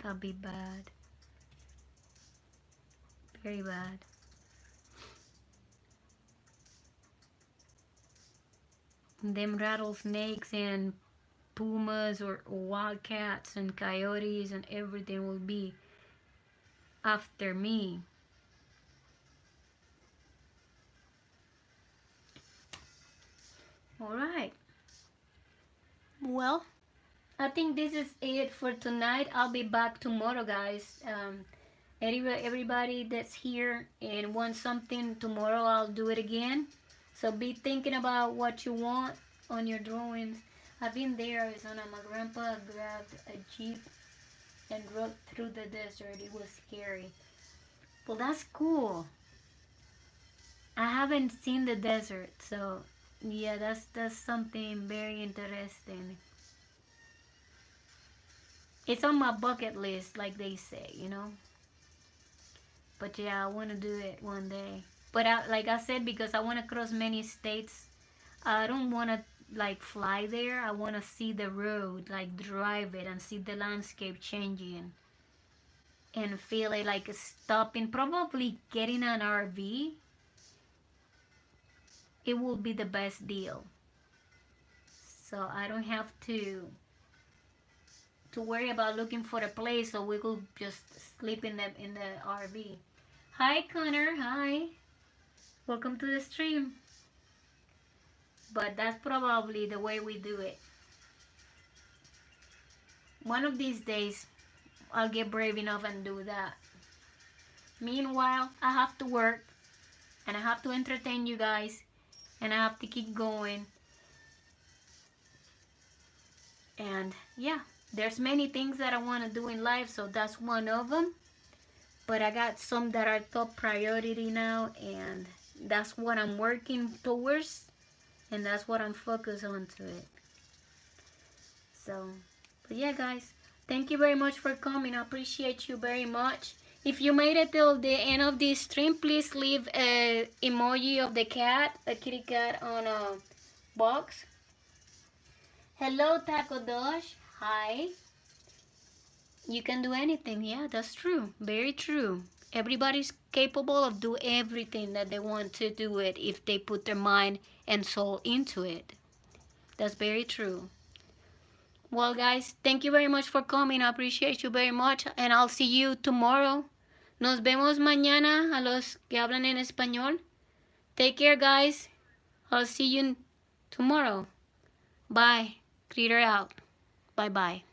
That'd be bad. Very bad. Them rattlesnakes and pumas or wildcats and coyotes and everything will be after me. Alright. Well, I think this is it for tonight. I'll be back tomorrow, guys. Everybody that's here and wants something, tomorrow I'll do it again. So be thinking about what you want on your drawings. I've been there, Arizona. My grandpa grabbed a Jeep and rode through the desert. It was scary. Well, that's cool. I haven't seen the desert, so yeah, that's something very interesting. It's on my bucket list, like they say, you know. But yeah, I want to do it one day. But like I said, because I want to cross many states, I don't want to like fly there. I want to see the road, like drive it and see the landscape changing and feel it like stopping. Probably getting an RV, it will be the best deal. So I don't have to worry about looking for a place, so we could just sleep in the RV. Hi Connor, hi. Welcome to the stream. But that's probably the way we do it. One of these days, I'll get brave enough and do that. Meanwhile, I have to work and I have to entertain you guys and I have to keep going. And yeah, there's many things that I want to do in life, so that's one of them. But I got some that are top priority now, and that's what I'm working towards, and that's what I'm focused on to it. So, but yeah, guys, thank you very much for coming. I appreciate you very much. If you made it till the end of this stream, please leave a emoji of the cat, a kitty cat on a box. Hello, Taco Dosh. Hi. You can do anything. Yeah, that's true. Very true. Everybody's capable of do everything that they want to do it if they put their mind and soul into it. That's very true. Well, guys, thank you very much for coming. I appreciate you very much. And I'll see you tomorrow. Nos vemos mañana a los que hablan en español. Take care, guys. I'll see you tomorrow. Bye. Critter out. Bye-bye.